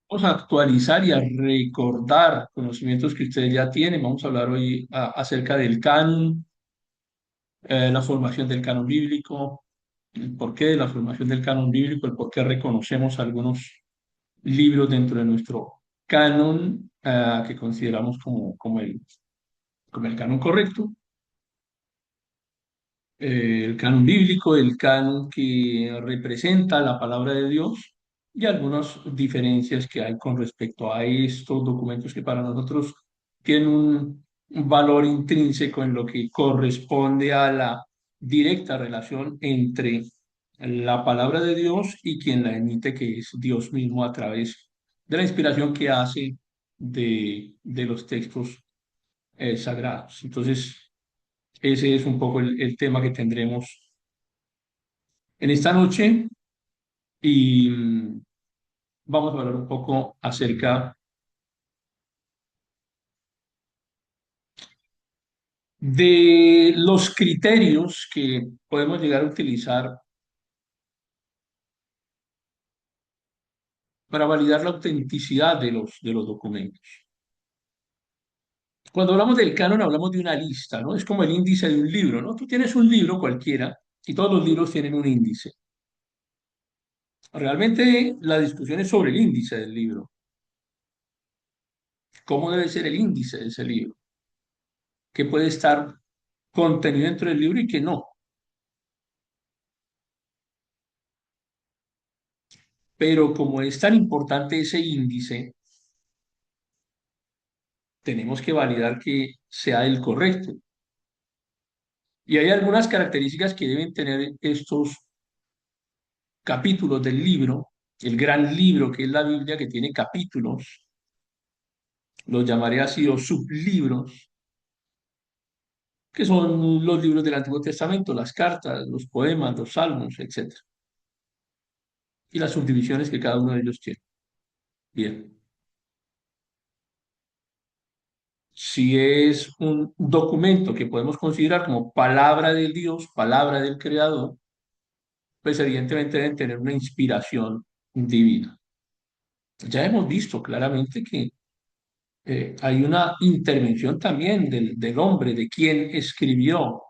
Vamos a actualizar y a recordar conocimientos que ustedes ya tienen. Vamos a hablar hoy acerca del canon, la formación del canon bíblico, el porqué de la formación del canon bíblico, el por qué reconocemos algunos libros dentro de nuestro canon que consideramos como el canon correcto, el canon bíblico, el canon que representa la palabra de Dios y algunas diferencias que hay con respecto a estos documentos que para nosotros tienen un valor intrínseco en lo que corresponde a la directa relación entre la palabra de Dios y quien la emite, que es Dios mismo a través de la inspiración que hace de los textos sagrados. Entonces, ese es un poco el tema que tendremos en esta noche y vamos a hablar un poco acerca de los criterios que podemos llegar a utilizar para validar la autenticidad de los documentos. Cuando hablamos del canon hablamos de una lista, ¿no? Es como el índice de un libro, ¿no? Tú tienes un libro cualquiera y todos los libros tienen un índice. Realmente la discusión es sobre el índice del libro. ¿Cómo debe ser el índice de ese libro? ¿Qué puede estar contenido dentro del libro y qué no? Pero como es tan importante ese índice, tenemos que validar que sea el correcto. Y hay algunas características que deben tener estos capítulos del libro, el gran libro que es la Biblia, que tiene capítulos, los llamaré así, o sublibros, que son los libros del Antiguo Testamento, las cartas, los poemas, los salmos, etcétera, y las subdivisiones que cada uno de ellos tiene. Bien, si es un documento que podemos considerar como palabra de Dios, palabra del Creador, pues evidentemente deben tener una inspiración divina. Ya hemos visto claramente que hay una intervención también del hombre, de quien escribió,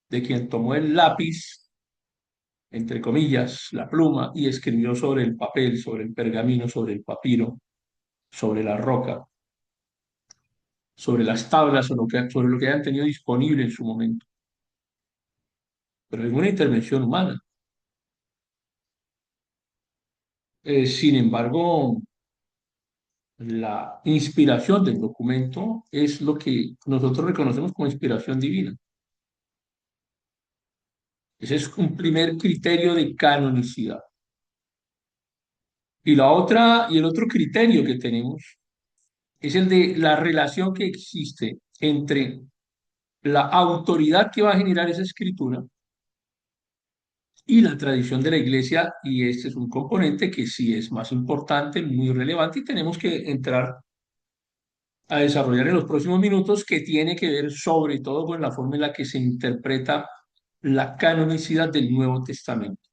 de quien tomó el lápiz, entre comillas, la pluma, y escribió sobre el papel, sobre el pergamino, sobre el papiro, sobre la roca, sobre las tablas, o sobre lo que hayan tenido disponible en su momento. Pero hay una intervención humana. Sin embargo, la inspiración del documento es lo que nosotros reconocemos como inspiración divina. Ese es un primer criterio de canonicidad. Y el otro criterio que tenemos es el de la relación que existe entre la autoridad que va a generar esa escritura y la tradición de la iglesia, y este es un componente que sí es más importante, muy relevante, y tenemos que entrar a desarrollar en los próximos minutos, que tiene que ver sobre todo con la forma en la que se interpreta la canonicidad del Nuevo Testamento.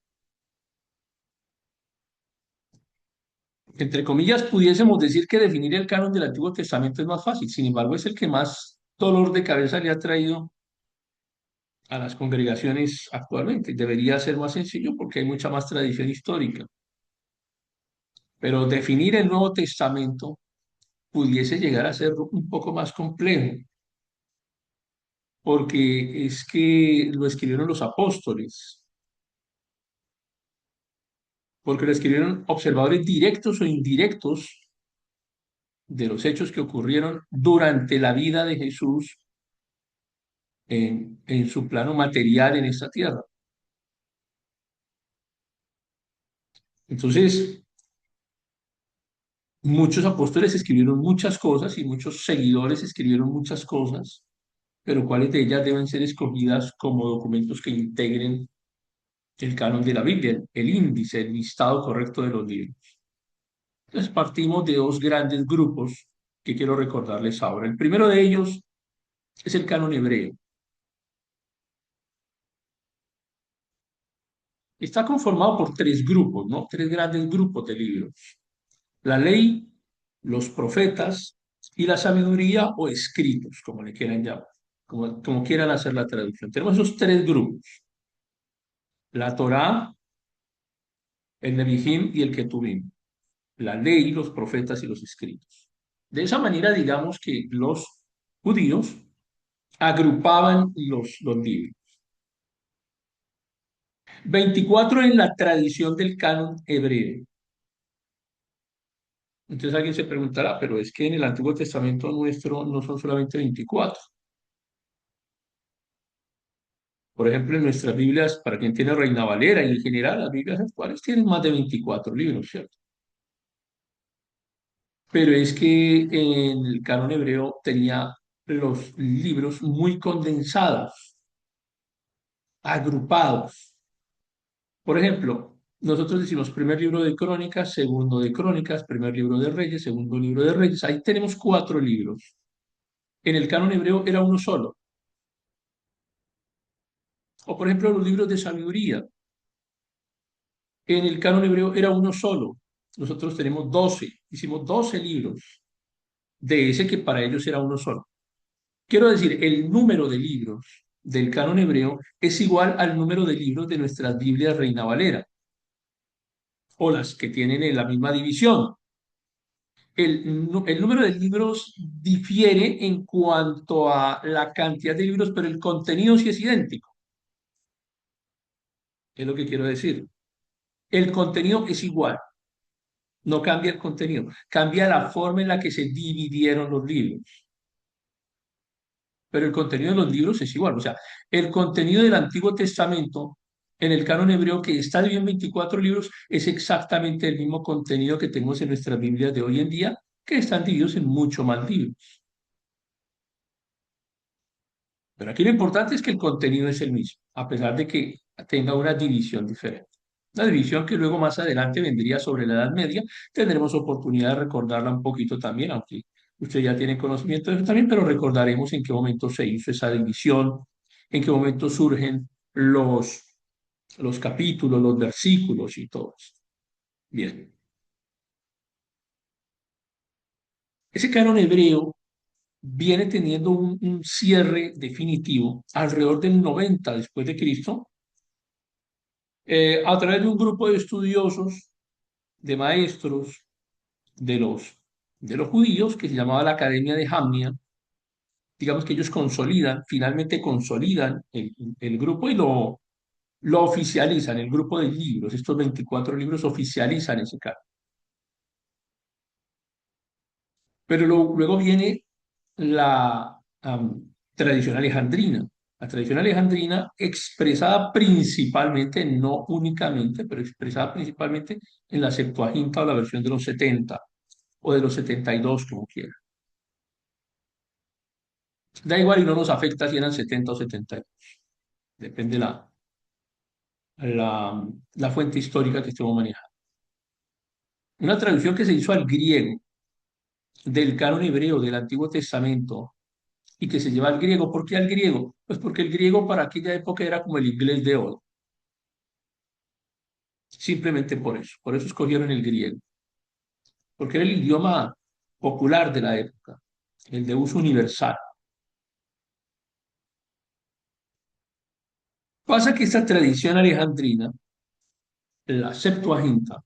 Entre comillas, pudiésemos decir que definir el canon del Antiguo Testamento es más fácil, sin embargo, es el que más dolor de cabeza le ha traído a las congregaciones actualmente. Debería ser más sencillo porque hay mucha más tradición histórica, pero definir el Nuevo Testamento pudiese llegar a ser un poco más complejo, porque es que lo escribieron los apóstoles, porque lo escribieron observadores directos o indirectos de los hechos que ocurrieron durante la vida de Jesús en su plano material en esta tierra. Entonces, muchos apóstoles escribieron muchas cosas y muchos seguidores escribieron muchas cosas, pero ¿cuáles de ellas deben ser escogidas como documentos que integren el canon de la Biblia, el índice, el listado correcto de los libros? Entonces, partimos de dos grandes grupos que quiero recordarles ahora. El primero de ellos es el canon hebreo. Está conformado por tres grupos, ¿no? Tres grandes grupos de libros. La ley, los profetas y la sabiduría o escritos, como le quieran llamar, como quieran hacer la traducción. Tenemos esos tres grupos, la Torá, el Nevi'im y el Ketuvim, la ley, los profetas y los escritos. De esa manera, digamos que los judíos agrupaban los libros. 24 en la tradición del canon hebreo. Entonces alguien se preguntará, pero es que en el Antiguo Testamento nuestro no son solamente 24. Por ejemplo, en nuestras Biblias, para quien tiene Reina Valera y en general las Biblias actuales tienen más de 24 libros, ¿cierto? Pero es que en el canon hebreo tenía los libros muy condensados, agrupados. Por ejemplo, nosotros decimos primer libro de Crónicas, segundo de Crónicas, primer libro de Reyes, segundo libro de Reyes. Ahí tenemos cuatro libros. En el canon hebreo era uno solo. O por ejemplo, los libros de sabiduría. En el canon hebreo era uno solo. Nosotros tenemos 12. Hicimos 12 libros de ese que para ellos era uno solo. Quiero decir, el número de libros del canon hebreo es igual al número de libros de nuestras Biblias Reina Valera o las que tienen en la misma división. El número de libros difiere en cuanto a la cantidad de libros, pero el contenido sí es idéntico. Es lo que quiero decir. El contenido es igual, no cambia el contenido, cambia la forma en la que se dividieron los libros. Pero el contenido de los libros es igual. O sea, el contenido del Antiguo Testamento en el canon hebreo, que está dividido en 24 libros, es exactamente el mismo contenido que tenemos en nuestras Biblias de hoy en día, que están divididos en mucho más libros. Pero aquí lo importante es que el contenido es el mismo, a pesar de que tenga una división diferente. Una división que luego más adelante vendría sobre la Edad Media. Tendremos oportunidad de recordarla un poquito también, aunque usted ya tiene conocimiento de eso también, pero recordaremos en qué momento se hizo esa división, en qué momento surgen los capítulos, los versículos y todo esto. Bien, ese canon hebreo viene teniendo un cierre definitivo alrededor del 90 después de Cristo, a través de un grupo de estudiosos, de maestros de los judíos, que se llamaba la Academia de Jamnia. Digamos que ellos consolidan, finalmente consolidan el grupo y lo oficializan, el grupo de libros. Estos 24 libros oficializan ese canon. Pero luego viene la tradición alejandrina. La tradición alejandrina expresada principalmente, no únicamente, pero expresada principalmente en la Septuaginta o la versión de los 70 o de los 72, como quiera. Da igual y no nos afecta si eran 70 o 72. Depende la fuente histórica que estemos manejando. Una traducción que se hizo al griego del canon hebreo del Antiguo Testamento y que se lleva al griego. ¿Por qué al griego? Pues porque el griego para aquella época era como el inglés de hoy. Simplemente por eso. Por eso escogieron el griego. Porque era el idioma popular de la época, el de uso universal. Pasa que esta tradición alejandrina, la Septuaginta,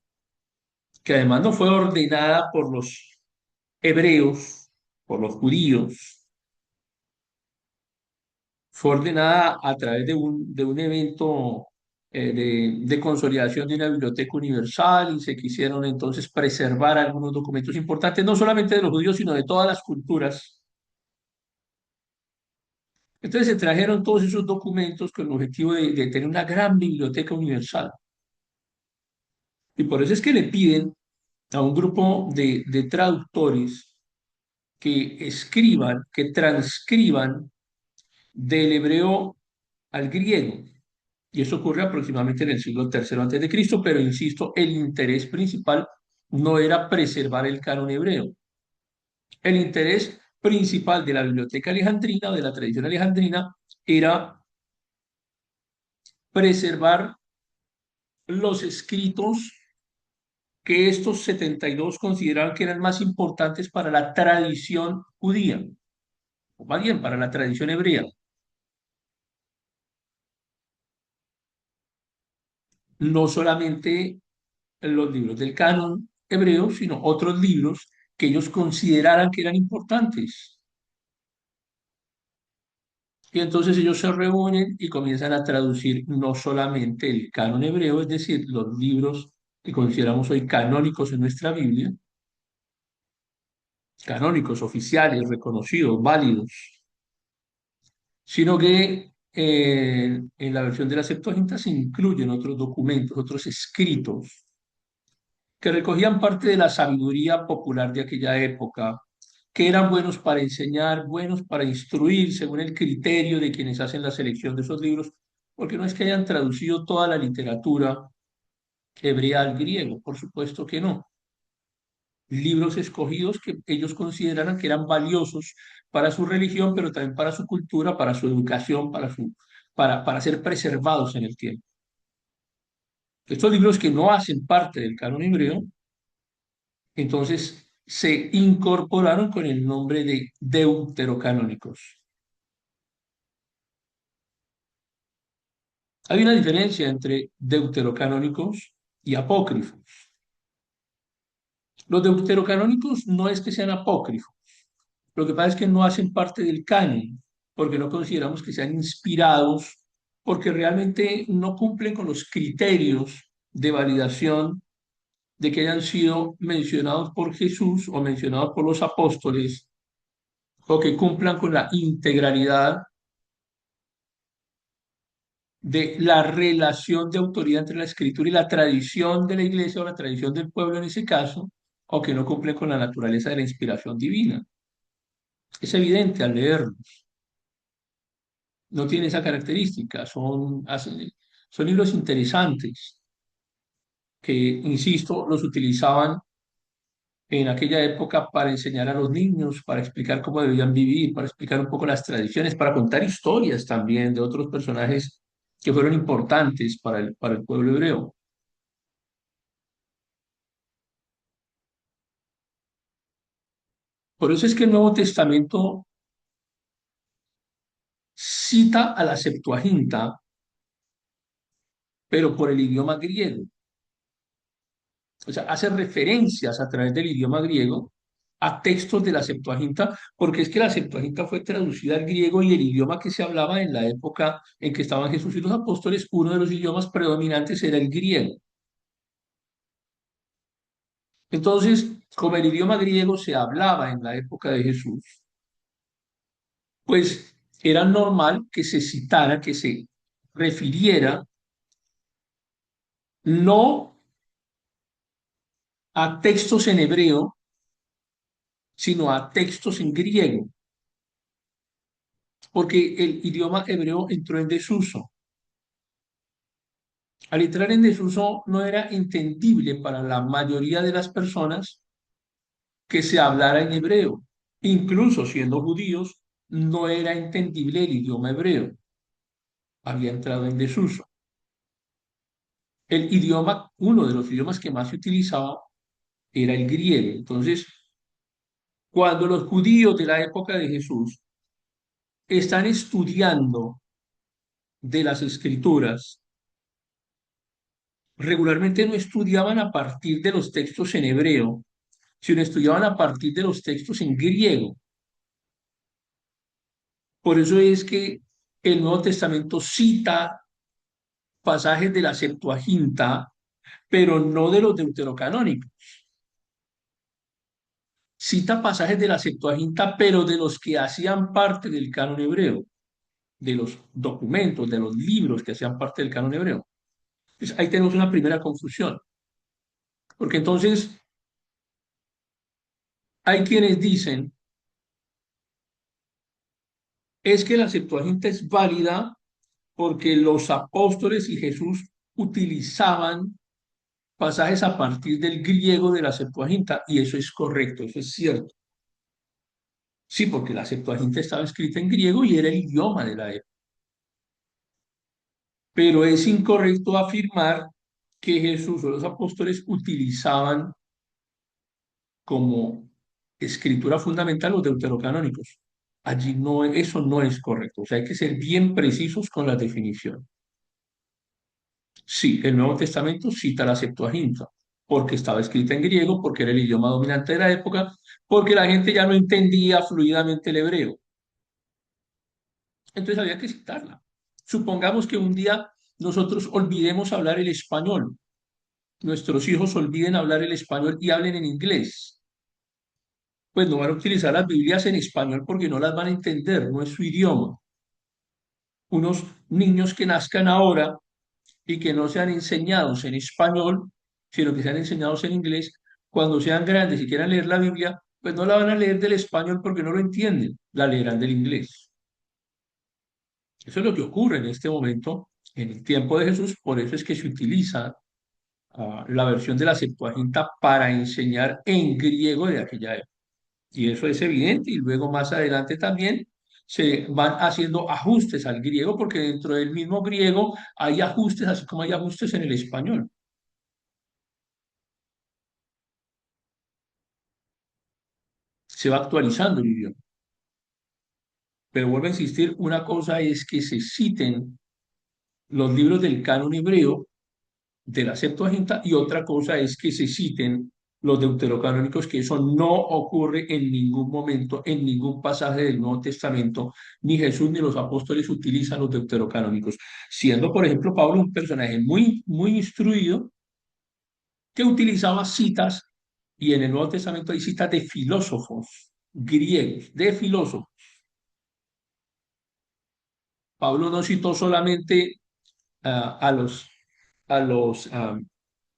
que además no fue ordenada por los hebreos, por los judíos, fue ordenada a través de un evento de consolidación de una biblioteca universal y se quisieron entonces preservar algunos documentos importantes, no solamente de los judíos, sino de todas las culturas. Entonces se trajeron todos esos documentos con el objetivo de tener una gran biblioteca universal. Y por eso es que le piden a un grupo de traductores que escriban, que transcriban del hebreo al griego. Y eso ocurre aproximadamente en el siglo III antes de Cristo, pero insisto, el interés principal no era preservar el canon hebreo. El interés principal de la biblioteca alejandrina, de la tradición alejandrina, era preservar los escritos que estos 72 consideraban que eran más importantes para la tradición judía, o más bien para la tradición hebrea, no solamente los libros del canon hebreo, sino otros libros que ellos consideraran que eran importantes. Y entonces ellos se reúnen y comienzan a traducir no solamente el canon hebreo, es decir, los libros que consideramos hoy canónicos en nuestra Biblia, canónicos, oficiales, reconocidos, válidos, sino que en la versión de la Septuaginta se incluyen otros documentos, otros escritos que recogían parte de la sabiduría popular de aquella época, que eran buenos para enseñar, buenos para instruir, según el criterio de quienes hacen la selección de esos libros, porque no es que hayan traducido toda la literatura hebrea al griego, por supuesto que no. Libros escogidos que ellos consideraran que eran valiosos para su religión, pero también para su cultura, para su educación, para ser preservados en el tiempo. Estos libros que no hacen parte del canon hebreo, entonces se incorporaron con el nombre de deuterocanónicos. Hay una diferencia entre deuterocanónicos y apócrifos. Los deuterocanónicos no es que sean apócrifos, lo que pasa es que no hacen parte del canon, porque no consideramos que sean inspirados, porque realmente no cumplen con los criterios de validación de que hayan sido mencionados por Jesús o mencionados por los apóstoles, o que cumplan con la integralidad de la relación de autoridad entre la escritura y la tradición de la iglesia o la tradición del pueblo en ese caso, o que no cumple con la naturaleza de la inspiración divina. Es evidente al leerlo, no tiene esa característica, son libros interesantes que, insisto, los utilizaban en aquella época para enseñar a los niños, para explicar cómo debían vivir, para explicar un poco las tradiciones, para contar historias también de otros personajes que fueron importantes para el pueblo hebreo. Por eso es que el Nuevo Testamento cita a la Septuaginta, pero por el idioma griego. O sea, hace referencias a través del idioma griego a textos de la Septuaginta, porque es que la Septuaginta fue traducida al griego y el idioma que se hablaba en la época en que estaban Jesús y los apóstoles, uno de los idiomas predominantes era el griego. Entonces, como el idioma griego se hablaba en la época de Jesús, pues era normal que se citara, que se refiriera no a textos en hebreo, sino a textos en griego, porque el idioma hebreo entró en desuso. Al entrar en desuso no era entendible para la mayoría de las personas que se hablara en hebreo. Incluso siendo judíos, no era entendible el idioma hebreo. Había entrado en desuso. El idioma, uno de los idiomas que más se utilizaba era el griego. Entonces, cuando los judíos de la época de Jesús están estudiando de las escrituras, regularmente no estudiaban a partir de los textos en hebreo, sino estudiaban a partir de los textos en griego. Por eso es que el Nuevo Testamento cita pasajes de la Septuaginta, pero no de los deuterocanónicos. Cita pasajes de la Septuaginta, pero de los que hacían parte del canon hebreo, de los documentos, de los libros que hacían parte del canon hebreo. Entonces, ahí tenemos una primera confusión, porque entonces hay quienes dicen es que la Septuaginta es válida porque los apóstoles y Jesús utilizaban pasajes a partir del griego de la Septuaginta, y eso es correcto, eso es cierto. Sí, porque la Septuaginta estaba escrita en griego y era el idioma de la época. Pero es incorrecto afirmar que Jesús o los apóstoles utilizaban como escritura fundamental los deuterocanónicos. Allí no, eso no es correcto. O sea, hay que ser bien precisos con la definición. Sí, el Nuevo Testamento cita la Septuaginta, porque estaba escrita en griego, porque era el idioma dominante de la época, porque la gente ya no entendía fluidamente el hebreo. Entonces había que citarla. Supongamos que un día nosotros olvidemos hablar el español, nuestros hijos olviden hablar el español y hablen en inglés. Pues no van a utilizar las Biblias en español porque no las van a entender, no es su idioma. Unos niños que nazcan ahora y que no sean enseñados en español, sino que sean enseñados en inglés, cuando sean grandes y quieran leer la Biblia, pues no la van a leer del español porque no lo entienden, la leerán del inglés. Eso es lo que ocurre en este momento, en el tiempo de Jesús, por eso es que se utiliza la versión de la Septuaginta para enseñar en griego de aquella época. Y eso es evidente, y luego más adelante también se van haciendo ajustes al griego, porque dentro del mismo griego hay ajustes, así como hay ajustes en el español. Se va actualizando el idioma. Pero vuelvo a insistir, una cosa es que se citen los libros del canon hebreo de la Septuaginta y otra cosa es que se citen los deuterocanónicos, que eso no ocurre en ningún momento, en ningún pasaje del Nuevo Testamento, ni Jesús ni los apóstoles utilizan los deuterocanónicos, siendo, por ejemplo, Pablo un personaje muy instruido que utilizaba citas, y en el Nuevo Testamento hay citas de filósofos griegos, de filósofos. Pablo no citó solamente a los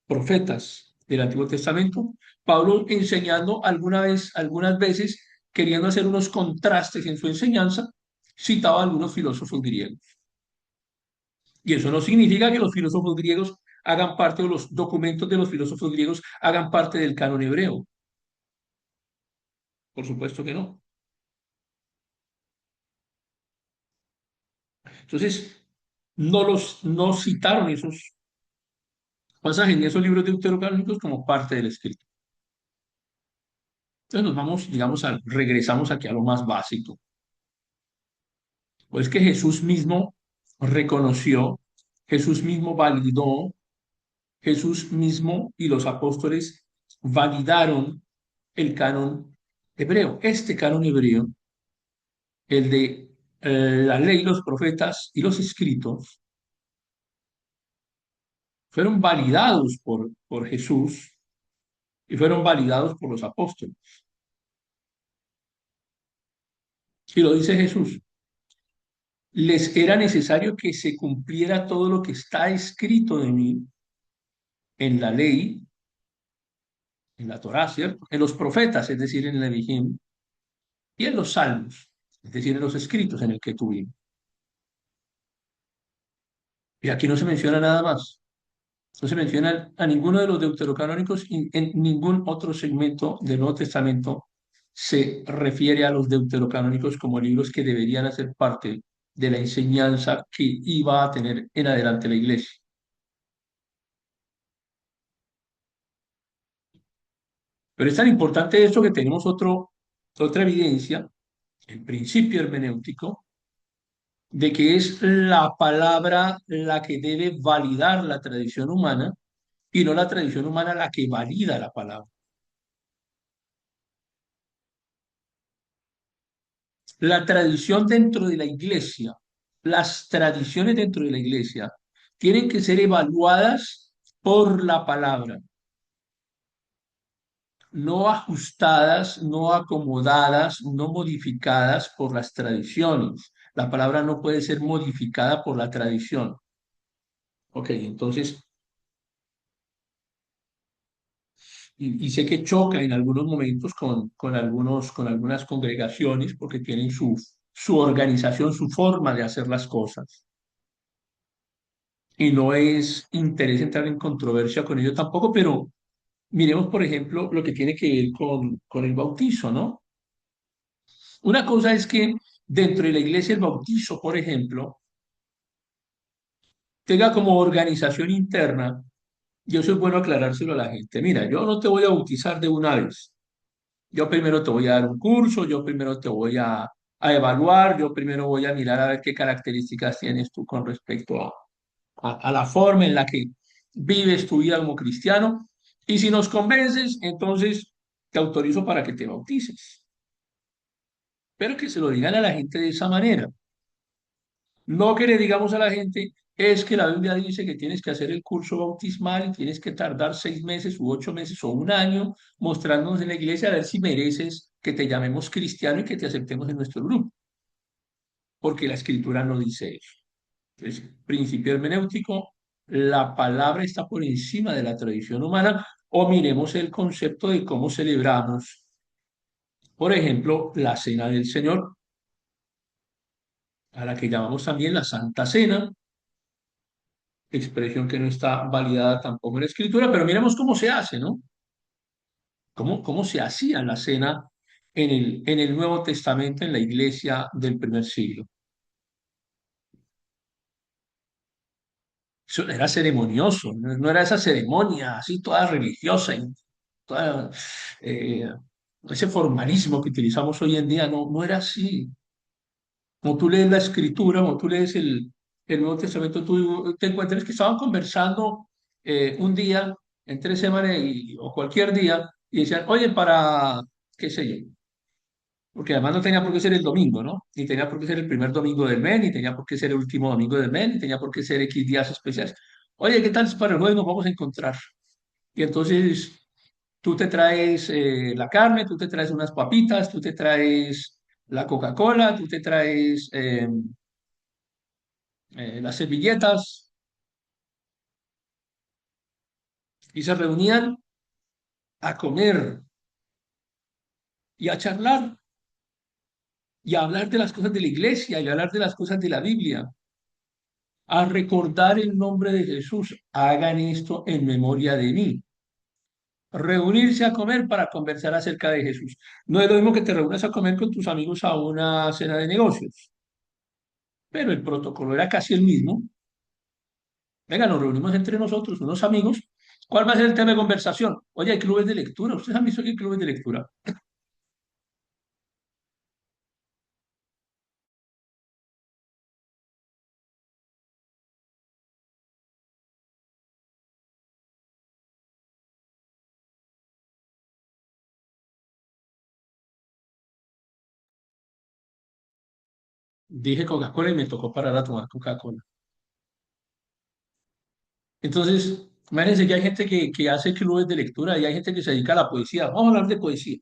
profetas del Antiguo Testamento, Pablo enseñando algunas veces, queriendo hacer unos contrastes en su enseñanza, citaba a algunos filósofos griegos. Y eso no significa que los filósofos griegos hagan parte, de los documentos de los filósofos griegos hagan parte del canon hebreo. Por supuesto que no. Entonces, no citaron esos pasajes en esos libros deuterocanónicos como parte del escrito. Entonces nos vamos, digamos, regresamos aquí a lo más básico. Pues que Jesús mismo reconoció, Jesús mismo validó, Jesús mismo y los apóstoles validaron el canon hebreo. Este canon hebreo, el de la ley, los profetas y los escritos, fueron validados por Jesús y fueron validados por los apóstoles. Y lo dice Jesús, les era necesario que se cumpliera todo lo que está escrito de mí en la ley, en la Torá, ¿cierto? En los profetas, es decir, en el Nevijín, y en los salmos, es decir, en los escritos en el que tuvimos. Y aquí no se menciona nada más. No se menciona a ninguno de los deuterocanónicos y en ningún otro segmento del Nuevo Testamento se refiere a los deuterocanónicos como libros que deberían hacer parte de la enseñanza que iba a tener en adelante la iglesia. Pero es tan importante esto que tenemos otra evidencia, el principio hermenéutico, de que es la palabra la que debe validar la tradición humana y no la tradición humana la que valida la palabra. La tradición dentro de la iglesia, las tradiciones dentro de la iglesia tienen que ser evaluadas por la palabra, no ajustadas, no acomodadas, no modificadas por las tradiciones. La palabra no puede ser modificada por la tradición. Ok, entonces, y sé que choca en algunos momentos con algunas congregaciones porque tienen su organización, su forma de hacer las cosas. Y no es interés entrar en controversia con ello tampoco, pero miremos, por ejemplo, lo que tiene que ver con el bautizo, ¿no? Una cosa es que dentro de la iglesia el bautizo, por ejemplo, tenga como organización interna yo soy bueno aclarárselo a la gente. Mira, yo no te voy a bautizar de una vez. Yo primero te voy a dar un curso, yo primero te voy a evaluar, yo primero voy a mirar a ver qué características tienes tú con respecto a la forma en la que vives tu vida como cristiano. Y si nos convences, entonces te autorizo para que te bautices. Pero que se lo digan a la gente de esa manera. No que le digamos a la gente, es que la Biblia dice que tienes que hacer el curso bautismal y tienes que tardar 6 meses u 8 meses o un año mostrándonos en la iglesia a ver si mereces que te llamemos cristiano y que te aceptemos en nuestro grupo, porque la escritura no dice eso. Entonces, principio hermenéutico, la palabra está por encima de la tradición humana, o miremos el concepto de cómo celebramos, por ejemplo, la Cena del Señor, a la que llamamos también la Santa Cena, expresión que no está validada tampoco en la escritura, pero miremos cómo se hace, ¿no? Cómo se hacía la cena en el Nuevo Testamento, en la iglesia del primer siglo. Eso era ceremonioso, no era esa ceremonia así toda religiosa y toda, eh, ese formalismo que utilizamos hoy en día, no, no era así. Como tú lees la escritura, como tú lees el Nuevo Testamento, tú te encuentras que estaban conversando un día, entre semana o cualquier día, y decían, oye, para, qué sé yo, porque además no tenía por qué ser el domingo, ¿no? Ni tenía por qué ser el primer domingo del mes, ni tenía por qué ser el último domingo del mes, ni tenía por qué ser X días especiales. Oye, ¿qué tal si para el jueves nos vamos a encontrar? Y entonces tú te traes la carne, tú te traes unas papitas, tú te traes la Coca-Cola, tú te traes las servilletas, y se reunían a comer y a charlar y a hablar de las cosas de la iglesia y a hablar de las cosas de la Biblia, a recordar el nombre de Jesús. Hagan esto en memoria de mí. Reunirse a comer para conversar acerca de Jesús. No es lo mismo que te reúnas a comer con tus amigos a una cena de negocios, pero el protocolo era casi el mismo. Venga, nos reunimos entre nosotros, unos amigos. ¿Cuál va a ser el tema de conversación? Oye, hay clubes de lectura. ¿Ustedes han visto que hay clubes de lectura? Dije Coca-Cola y me tocó parar a tomar Coca-Cola. Entonces, imagínense que hay gente que hace clubes de lectura y hay gente que se dedica a la poesía. Vamos a hablar de poesía.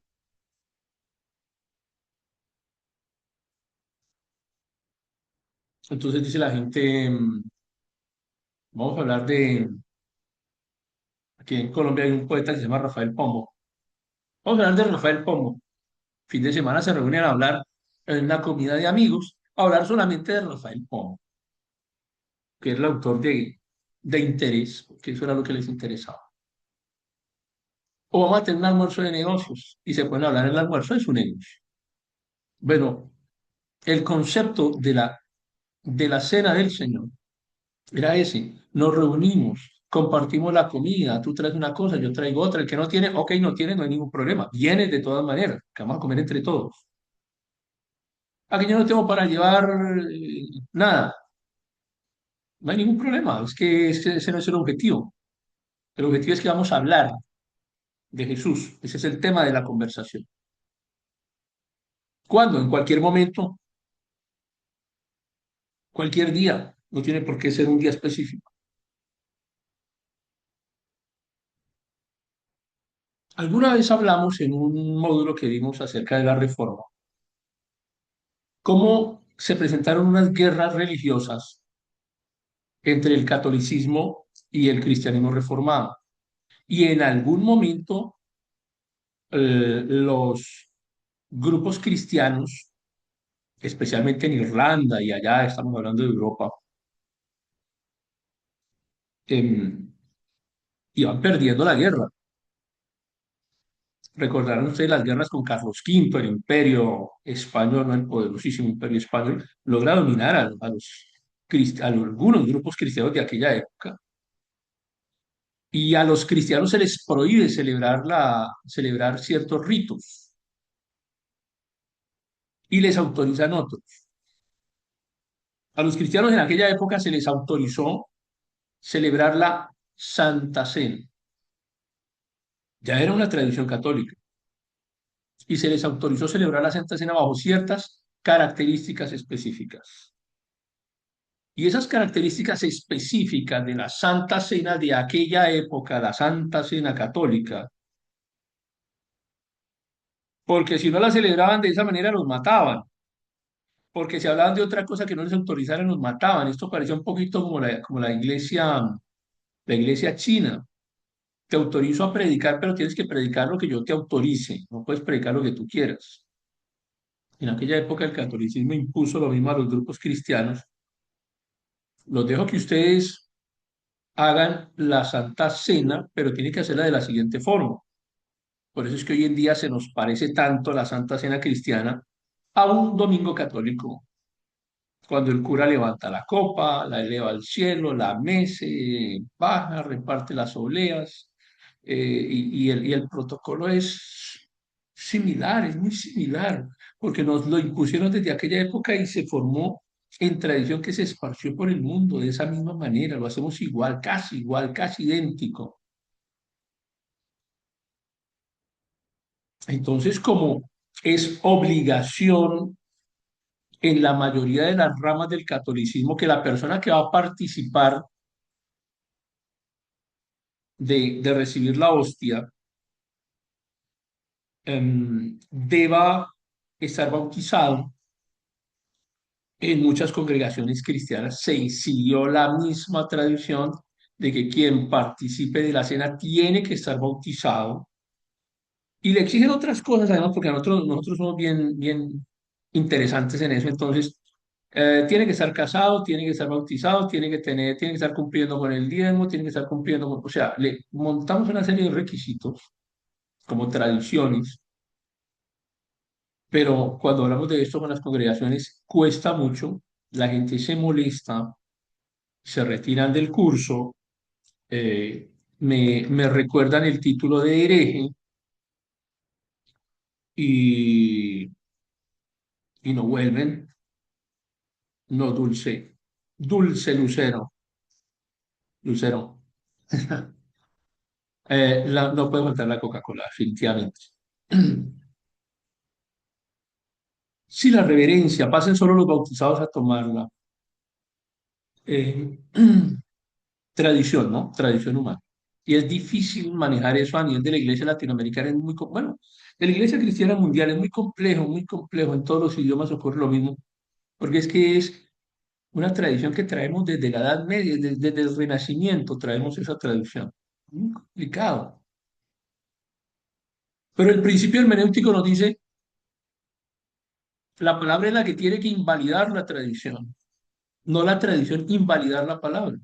Entonces dice la gente, vamos a hablar de, aquí en Colombia hay un poeta que se llama Rafael Pombo. Vamos a hablar de Rafael Pombo. Fin de semana se reúnen a hablar en una comida de amigos, a hablar solamente de Rafael Pombo, que es el autor de Interés, que eso era lo que les interesaba. O vamos a tener un almuerzo de negocios y se pueden hablar en el almuerzo de su negocio. Bueno, el concepto de la cena del Señor era ese. Nos reunimos, compartimos la comida, tú traes una cosa, yo traigo otra. El que no tiene, ok, no tiene, no hay ningún problema. Viene de todas maneras, que vamos a comer entre todos. Aquí yo no tengo para llevar nada, no hay ningún problema. Es que ese no es el objetivo. El objetivo es que vamos a hablar de Jesús. Ese es el tema de la conversación. ¿Cuándo? En cualquier momento, cualquier día. No tiene por qué ser un día específico. Alguna vez hablamos en un módulo que vimos acerca de la reforma, cómo se presentaron unas guerras religiosas entre el catolicismo y el cristianismo reformado. Y en algún momento los grupos cristianos, especialmente en Irlanda y allá estamos hablando de Europa, eh, iban perdiendo la guerra. Recordarán ustedes las guerras con Carlos V, el imperio español, ¿no? El poderosísimo imperio español, logra dominar a algunos grupos cristianos de aquella época Y a los cristianos se les prohíbe celebrar ciertos ritos y les autorizan otros. A los cristianos en aquella época se les autorizó celebrar la Santa Cena. Ya era una tradición católica. Y se les autorizó celebrar la Santa Cena bajo ciertas características específicas. Y esas características específicas de la Santa Cena de aquella época, la Santa Cena católica, porque si no la celebraban de esa manera los mataban, porque si hablaban de otra cosa que no les autorizaran los mataban. Esto parecía un poquito como la iglesia china. Te autorizo a predicar, pero tienes que predicar lo que yo te autorice, no puedes predicar lo que tú quieras. En aquella época el catolicismo impuso lo mismo a los grupos cristianos. Los dejo que ustedes hagan la Santa Cena, pero tienen que hacerla de la siguiente forma. Por eso es que hoy en día se nos parece tanto la Santa Cena cristiana a un domingo católico, cuando el cura levanta la copa, la eleva al cielo, la mece, baja, reparte las obleas, y el protocolo es similar, es muy similar, porque nos lo impusieron desde aquella época y se formó en tradición que se esparció por el mundo de esa misma manera, lo hacemos igual, casi idéntico. Entonces, como es obligación en la mayoría de las ramas del catolicismo que la persona que va a participar de recibir la hostia deba estar bautizado. En muchas congregaciones cristianas se siguió la misma tradición de que quien participe de la cena tiene que estar bautizado y le exigen otras cosas, además, porque nosotros somos bien interesantes en eso. Entonces, tiene que estar casado, tiene que estar bautizado, tiene que estar cumpliendo con el diezmo, tiene que estar cumpliendo o sea, le montamos una serie de requisitos como tradiciones, pero cuando hablamos de esto con las congregaciones cuesta mucho, la gente se molesta, se retiran del curso, me recuerdan el título de hereje y, y no vuelven, no dulce, dulce Lucero, Lucero. No puede faltar la Coca-Cola, definitivamente. Si la reverencia, pasen solo los bautizados a tomarla. Eh, tradición, ¿no? Tradición humana. Y es difícil manejar eso a nivel de la iglesia latinoamericana, es bueno, de la iglesia cristiana mundial es muy complejo, en todos los idiomas ocurre lo mismo, porque es que es una tradición que traemos desde la Edad Media, desde el Renacimiento traemos esa tradición. Muy complicado. Pero el principio hermenéutico nos dice, la palabra es la que tiene que invalidar la tradición, no la tradición invalidar la palabra.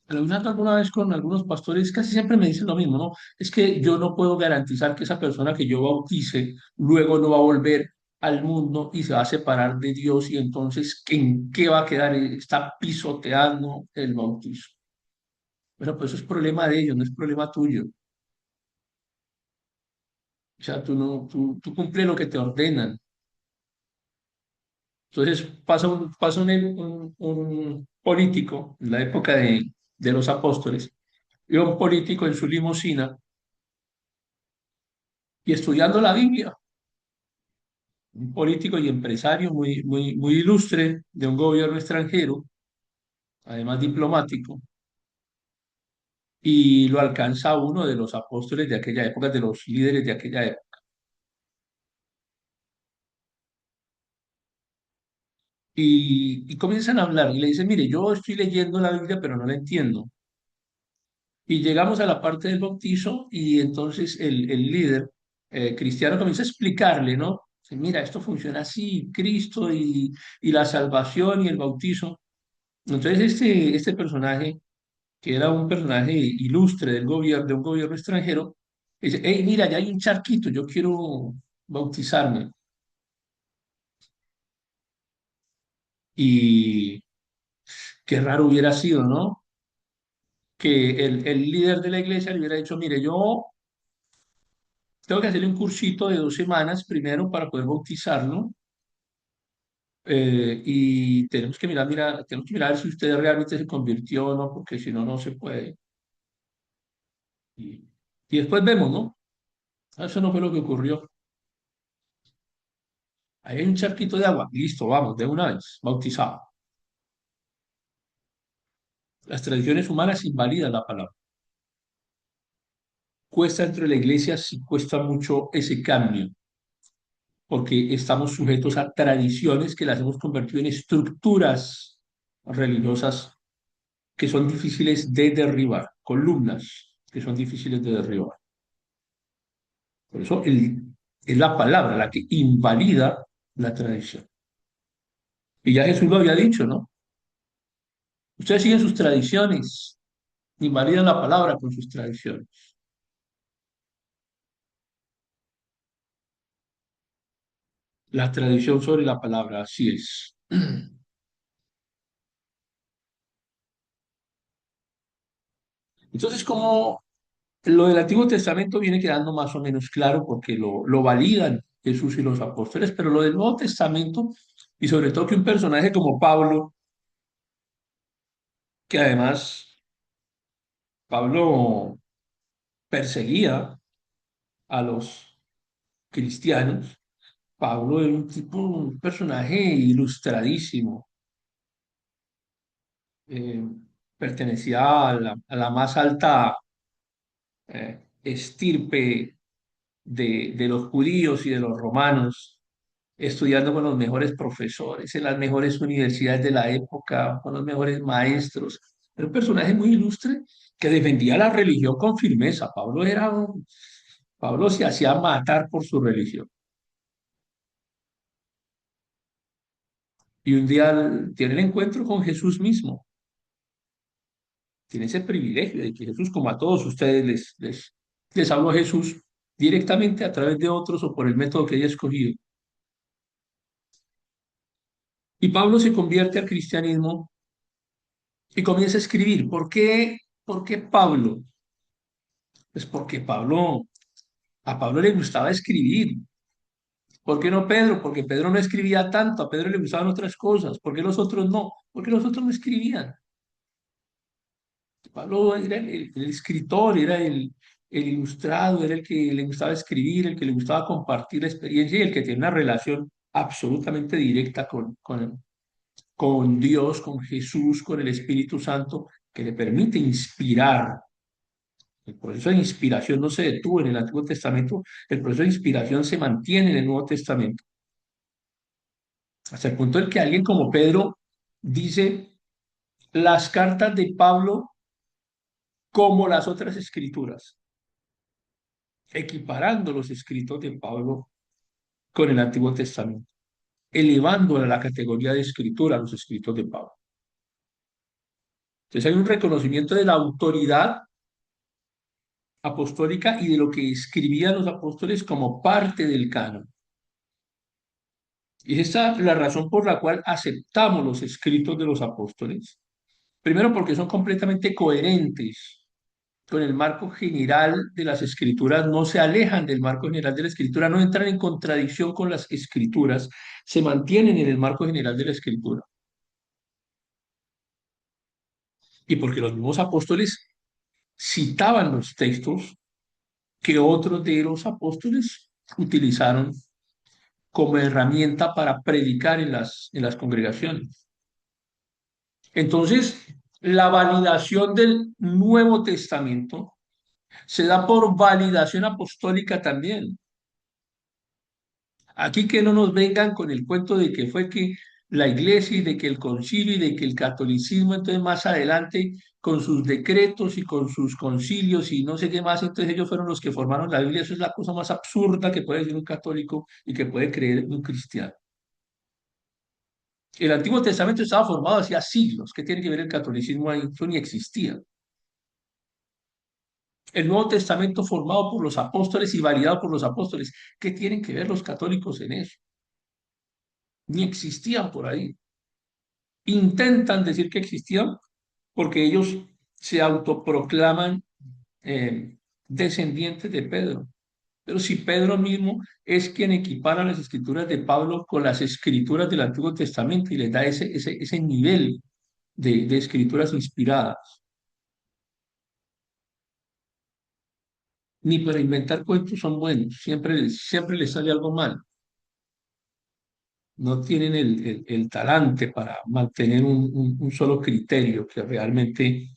Hablando alguna vez con algunos pastores, casi siempre me dicen lo mismo, ¿no? Es que yo no puedo garantizar que esa persona que yo bautice luego no va a volver al mundo y se va a separar de Dios y entonces ¿en qué va a quedar? Está pisoteando el bautismo. Pero pues eso es problema de ellos, no es problema tuyo. O sea, tú cumples lo que te ordenan. Entonces pasa un político en la época de los apóstoles, y un político en su limusina y estudiando la Biblia, un político y empresario muy ilustre de un gobierno extranjero, además diplomático, y lo alcanza uno de los apóstoles de aquella época, de los líderes de aquella época, y comienzan a hablar y le dicen, mire, yo estoy leyendo la Biblia, pero no la entiendo. Y llegamos a la parte del bautizo y entonces el líder cristiano comienza a explicarle, ¿no? Dice, mira, esto funciona así, Cristo y la salvación y el bautizo. Entonces este personaje, que era un personaje ilustre del gobierno, de un gobierno extranjero, dice, hey, mira, ya hay un charquito, yo quiero bautizarme. Y Qué raro hubiera sido, ¿no? Que el líder de la iglesia le hubiera dicho, mire, yo tengo que hacerle un cursito de 2 semanas primero para poder bautizarlo, y tenemos que mirar si usted realmente se convirtió o no, porque si no, no se puede. Y, y después vemos, ¿no? Eso no fue lo que ocurrió. Ahí hay un charquito de agua, listo, vamos, de una vez, bautizado. Las tradiciones humanas invalidan la palabra. Cuesta dentro de la iglesia, sí cuesta mucho ese cambio, porque estamos sujetos a tradiciones que las hemos convertido en estructuras religiosas que son difíciles de derribar, columnas que son difíciles de derribar. Por eso es la palabra la que invalida la tradición. Y ya Jesús lo había dicho, ¿no? Ustedes siguen sus tradiciones, invalidan la palabra con sus tradiciones. La tradición sobre la palabra, así es. Entonces, como lo del Antiguo Testamento viene quedando más o menos claro porque lo validan Jesús y los apóstoles, pero lo del Nuevo Testamento, y sobre todo que un personaje como Pablo, que además Pablo perseguía a los cristianos, Pablo era un personaje ilustradísimo, eh, pertenecía a la más alta estirpe de los judíos y de los romanos, estudiando con los mejores profesores, en las mejores universidades de la época, con los mejores maestros. Era un personaje muy ilustre que defendía la religión con firmeza. Pablo se hacía matar por su religión. Y un día tiene el encuentro con Jesús mismo. Tiene ese privilegio de que Jesús, como a todos ustedes, les habló Jesús directamente a través de otros o por el método que haya escogido. Y Pablo se convierte al cristianismo y comienza a escribir. ¿Por qué Pablo? Pues porque a Pablo le gustaba escribir. ¿Por qué no Pedro? Porque Pedro no escribía tanto, a Pedro le gustaban otras cosas. ¿Por qué los otros no? Porque los otros no escribían. Pablo era el escritor, era el ilustrado, era el que le gustaba escribir, el que le gustaba compartir la experiencia y el que tiene una relación absolutamente directa con Dios, con Jesús, con el Espíritu Santo, que le permite inspirar. El proceso de inspiración no se detuvo en el Antiguo Testamento, el proceso de inspiración se mantiene en el Nuevo Testamento, hasta el punto en que alguien como Pedro dice las cartas de Pablo como las otras escrituras, equiparando los escritos de Pablo con el Antiguo Testamento, elevando a la categoría de escritura a los escritos de Pablo. Entonces hay un reconocimiento de la autoridad apostólica y de lo que escribían los apóstoles como parte del canon. Y esa es la razón por la cual aceptamos los escritos de los apóstoles. Primero porque son completamente coherentes con el marco general de las escrituras, no se alejan del marco general de la escritura, no entran en contradicción con las escrituras, se mantienen en el marco general de la escritura. Y porque los mismos apóstoles citaban los textos que otros de los apóstoles utilizaron como herramienta para predicar en las congregaciones. Entonces, la validación del Nuevo Testamento se da por validación apostólica también. Aquí que no nos vengan con el cuento de que fue que la iglesia y de que el concilio y de que el catolicismo, entonces más adelante con sus decretos y con sus concilios y no sé qué más, entonces ellos fueron los que formaron la Biblia. Eso es la cosa más absurda que puede decir un católico y que puede creer un cristiano. El Antiguo Testamento estaba formado hacía siglos. ¿Qué tiene que ver el catolicismo ahí? Eso ni existía. El Nuevo Testamento formado por los apóstoles y validado por los apóstoles. ¿Qué tienen que ver los católicos en eso? Ni existían por ahí. intentan decir que existieron porque ellos se autoproclaman descendientes de Pedro. Pero si Pedro mismo es quien equipara las escrituras de Pablo con las escrituras del Antiguo Testamento y les da ese nivel de escrituras inspiradas, ni para inventar cuentos son buenos, siempre les sale algo mal. No tienen el talante para mantener un solo criterio que realmente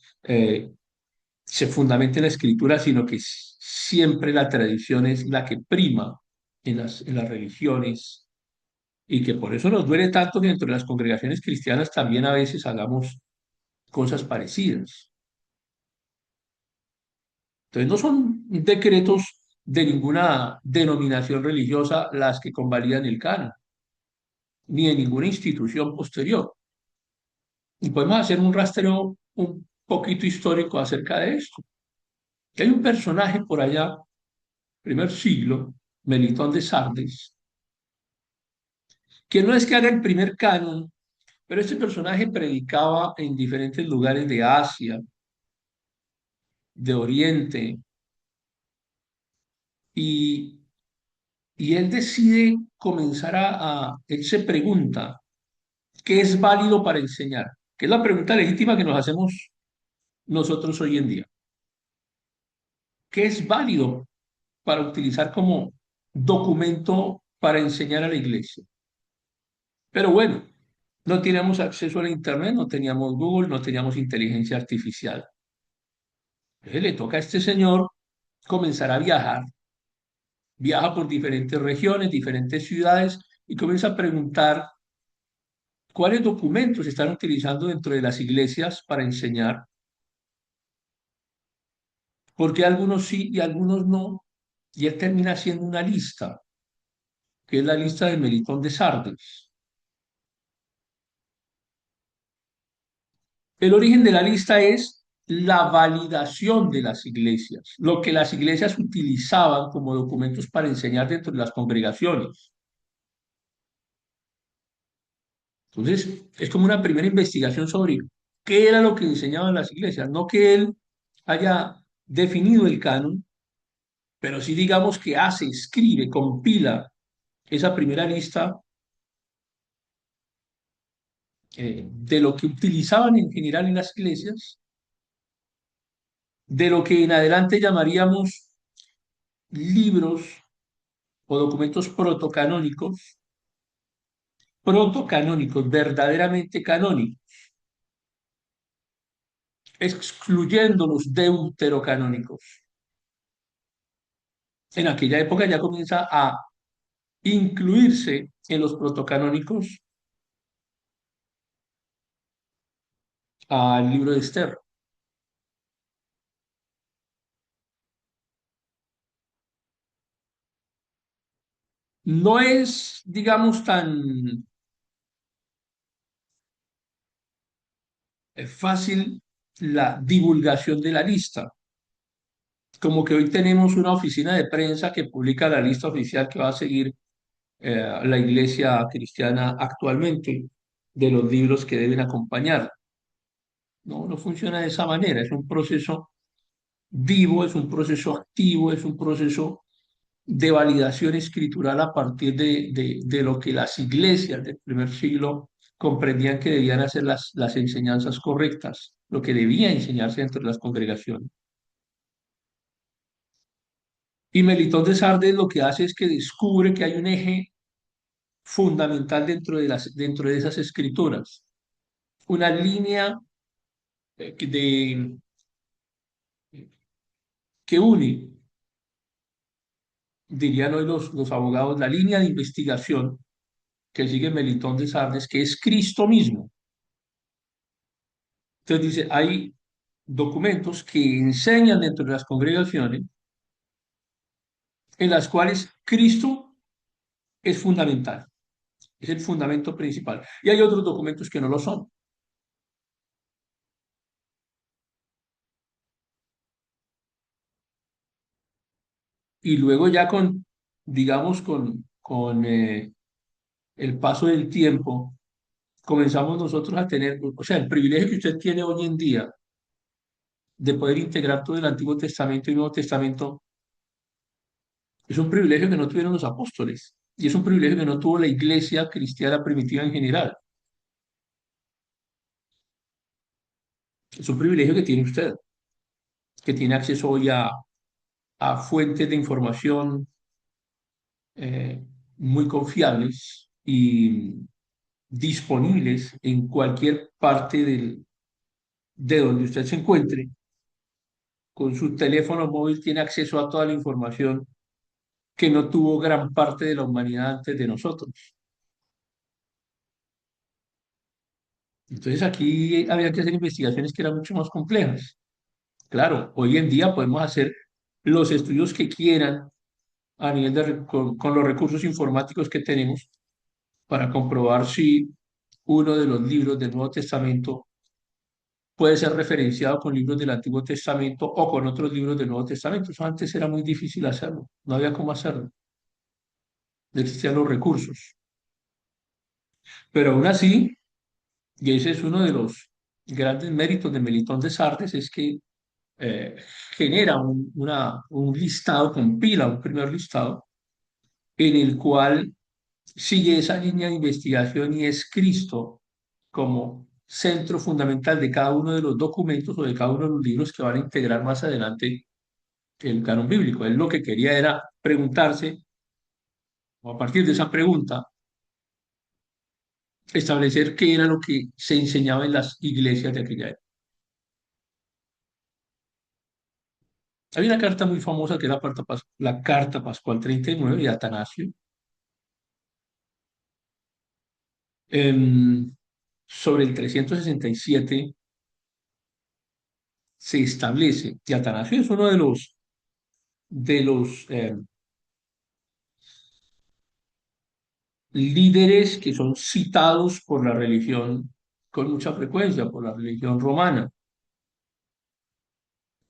se fundamente en la escritura, sino que siempre la tradición es la que prima en las religiones y que por eso nos duele tanto que dentro de las congregaciones cristianas también a veces hagamos cosas parecidas. Entonces no son decretos de ninguna denominación religiosa las que convalidan el canon, ni de ninguna institución posterior. Y podemos hacer un rastreo un poquito histórico acerca de esto. Que hay un personaje por allá, primer siglo, Melitón de Sardes, que no es que haga el primer canon, pero este personaje predicaba en diferentes lugares de Asia, de Oriente, y, y él decide comenzar él se pregunta, ¿qué es válido para enseñar? Que es la pregunta legítima que nos hacemos nosotros hoy en día. ¿Qué es válido para utilizar como documento para enseñar a la iglesia? Pero bueno, no teníamos acceso a la Internet, no teníamos Google, no teníamos inteligencia artificial. Entonces le toca a este señor comenzar a viajar. Viaja por diferentes regiones, diferentes ciudades y comienza a preguntar cuáles documentos se están utilizando dentro de las iglesias para enseñar, porque algunos sí y algunos no. Y él termina haciendo una lista, que es la lista de Melitón de Sardes. El origen de la lista es la validación de las iglesias, lo que las iglesias utilizaban como documentos para enseñar dentro de las congregaciones. Entonces, es como una primera investigación sobre qué era lo que enseñaban las iglesias, no que él haya definido el canon, pero sí digamos que hace, escribe, compila esa primera lista de lo que utilizaban en general en las iglesias, de lo que en adelante llamaríamos libros o documentos protocanónicos, verdaderamente canónicos, excluyendo los deuterocanónicos. En aquella época ya comienza a incluirse en los protocanónicos al libro de Esther. No es, digamos, tan fácil la divulgación de la lista, como que hoy tenemos una oficina de prensa que publica la lista oficial que va a seguir la iglesia cristiana actualmente de los libros que deben acompañar. No, no funciona de esa manera, es un proceso vivo, es un proceso activo, es un proceso de validación escritural a partir de lo que las iglesias del primer siglo comprendían que debían hacer las enseñanzas correctas, lo que debía enseñarse entre las congregaciones. Y Melitón de Sardes lo que hace es que descubre que hay un eje fundamental dentro de esas escrituras, una línea de, que une, dirían hoy los abogados, la línea de investigación que sigue Melitón de Sardes, que es Cristo mismo. Entonces dice, hay documentos que enseñan dentro de las congregaciones en las cuales Cristo es fundamental, es el fundamento principal. Y hay otros documentos que no lo son. Y luego ya digamos, con el paso del tiempo, comenzamos nosotros a tener, o sea, el privilegio que usted tiene hoy en día de poder integrar todo el Antiguo Testamento y Nuevo Testamento es un privilegio que no tuvieron los apóstoles y es un privilegio que no tuvo la iglesia cristiana primitiva en general. Es un privilegio que tiene usted, que tiene acceso hoy a fuentes de información eh, muy confiables y disponibles en cualquier parte de donde usted se encuentre. Con su teléfono móvil tiene acceso a toda la información que no tuvo gran parte de la humanidad antes de nosotros. Entonces aquí había que hacer investigaciones que eran mucho más complejas. Claro, hoy en día podemos hacer los estudios que quieran a nivel con los recursos informáticos que tenemos para comprobar si uno de los libros del Nuevo Testamento puede ser referenciado con libros del Antiguo Testamento o con otros libros del Nuevo Testamento. Eso antes era muy difícil hacerlo, no había cómo hacerlo, no existían los recursos. Pero aún así, y ese es uno de los grandes méritos de Melitón de Sardes, es que eh, genera un listado, compila un primer listado en el cual sigue esa línea de investigación y es Cristo como centro fundamental de cada uno de los documentos o de cada uno de los libros que van a integrar más adelante el canon bíblico. Él lo que quería era preguntarse, o a partir de esa pregunta, establecer qué era lo que se enseñaba en las iglesias de aquella época. Hay una carta muy famosa que es la Carta Pascual 39 de Atanasio, em, sobre el 367 se establece, y Atanasio es uno de los líderes que son citados por la religión con mucha frecuencia, por la religión romana,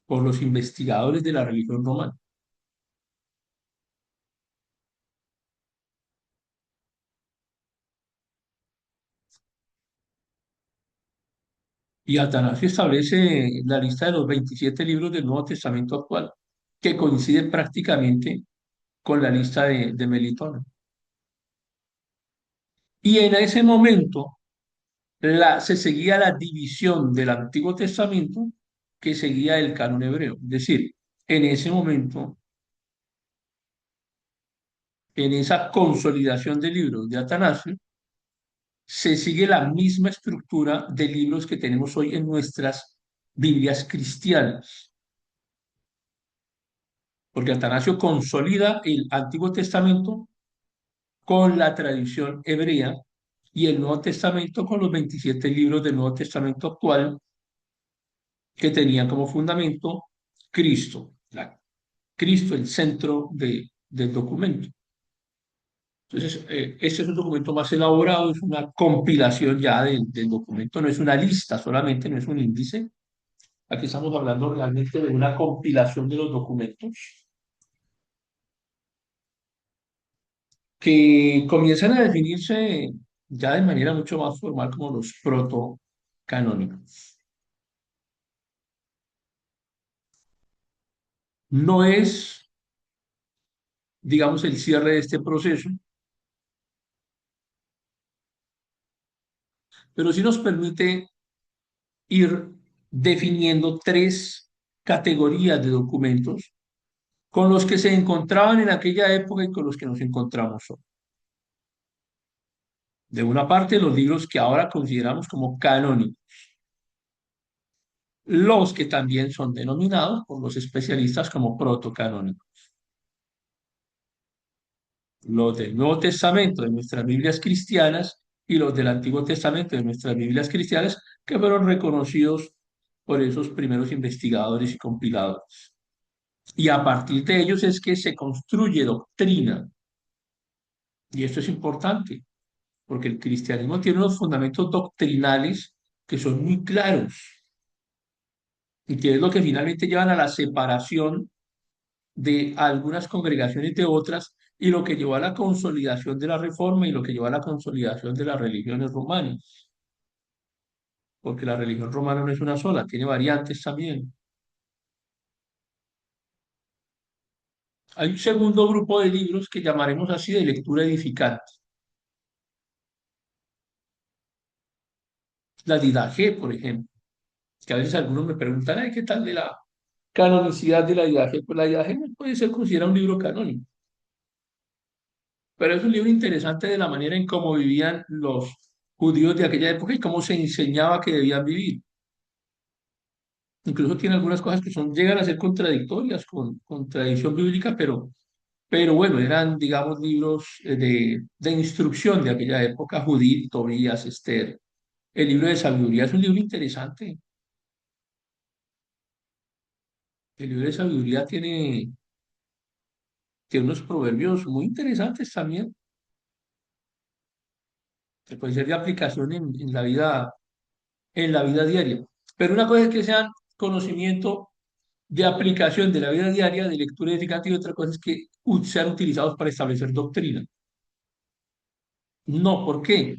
por los investigadores de la religión romana. Y Atanasio establece la lista de los 27 libros del Nuevo Testamento actual, que coincide prácticamente con la lista de Melitón. Y en ese momento se seguía la división del Antiguo Testamento que seguía el canon hebreo. Es decir, en ese momento, en esa consolidación de libros de Atanasio, se sigue la misma estructura de libros que tenemos hoy en nuestras Biblias cristianas, porque Atanasio consolida el Antiguo Testamento con la tradición hebrea y el Nuevo Testamento con los 27 libros del Nuevo Testamento actual que tenían como fundamento Cristo, Cristo el centro del documento. Entonces, este es un documento más elaborado, es una compilación ya del documento, no es una lista solamente, no es un índice. Aquí estamos hablando realmente de una compilación de los documentos que comienzan a definirse ya de manera mucho más formal como los protocanónicos. No es, digamos, el cierre de este proceso, pero sí nos permite ir definiendo tres categorías de documentos con los que se encontraban en aquella época y con los que nos encontramos hoy. De una parte, los libros que ahora consideramos como canónicos, los que también son denominados por los especialistas como protocanónicos, los del Nuevo Testamento de nuestras Biblias cristianas y los del Antiguo Testamento de nuestras Biblias cristianas que fueron reconocidos por esos primeros investigadores y compiladores. Y a partir de ellos es que se construye doctrina. Y esto es importante, porque el cristianismo tiene unos fundamentos doctrinales que son muy claros y que es lo que finalmente llevan a la separación de algunas congregaciones de otras y lo que llevó a la consolidación de la Reforma y lo que llevó a la consolidación de las religiones romanas, porque la religión romana no es una sola, tiene variantes también. Hay un segundo grupo de libros que llamaremos así de lectura edificante. La Didache, por ejemplo, que a veces algunos me preguntan, ay, ¿qué tal de la canonicidad de la Didache? Pues la Didache no puede ser considerada un libro canónico, pero es un libro interesante de la manera en cómo vivían los judíos de aquella época y cómo se enseñaba que debían vivir. Incluso tiene algunas cosas que son, llegan a ser contradictorias con tradición bíblica, pero bueno, eran, digamos, libros de instrucción de aquella época, Judith, Tobías, Esther. El libro de sabiduría es un libro interesante. El libro de sabiduría tiene unos proverbios muy interesantes también, que pueden ser de aplicación en la vida diaria. Pero una cosa es que sean conocimiento de aplicación de la vida diaria, de lectura edificante, y otra cosa es que sean utilizados para establecer doctrina. No, ¿por qué?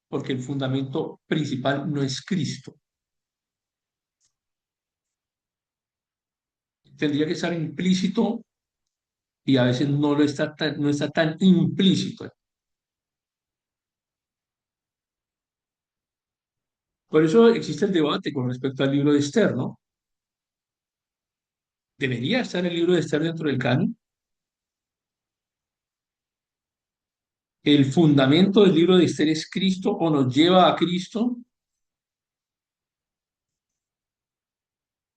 Porque el fundamento principal no es Cristo. Tendría que estar implícito y a veces no está tan implícito. Por eso existe el debate con respecto al libro de Esther, ¿no? ¿Debería estar el libro de Esther dentro del canon? ¿El fundamento del libro de Esther es Cristo o nos lleva a Cristo?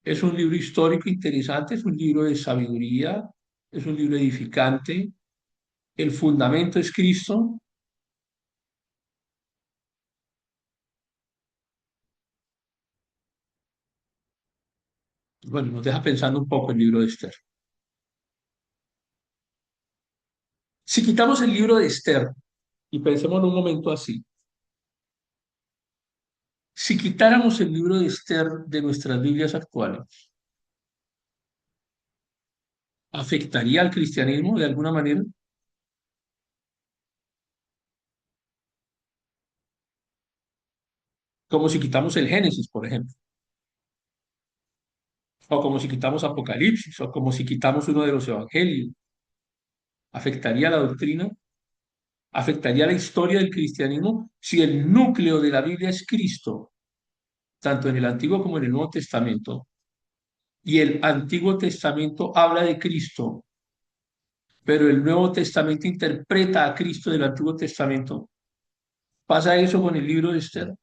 Es un libro histórico interesante, es un libro de sabiduría, es un libro edificante. El fundamento es Cristo. Bueno, nos deja pensando un poco el libro de Esther. Si quitamos el libro de Esther y pensemos en un momento así, si quitáramos el libro de Esther de nuestras Biblias actuales, ¿afectaría al cristianismo de alguna manera? Como si quitamos el Génesis, por ejemplo, o como si quitamos Apocalipsis, o como si quitamos uno de los evangelios. ¿Afectaría la doctrina? ¿Afectaría la historia del cristianismo si el núcleo de la Biblia es Cristo, tanto en el Antiguo como en el Nuevo Testamento? Y el Antiguo Testamento habla de Cristo, pero el Nuevo Testamento interpreta a Cristo del Antiguo Testamento. ¿Pasa eso con el libro de Esther?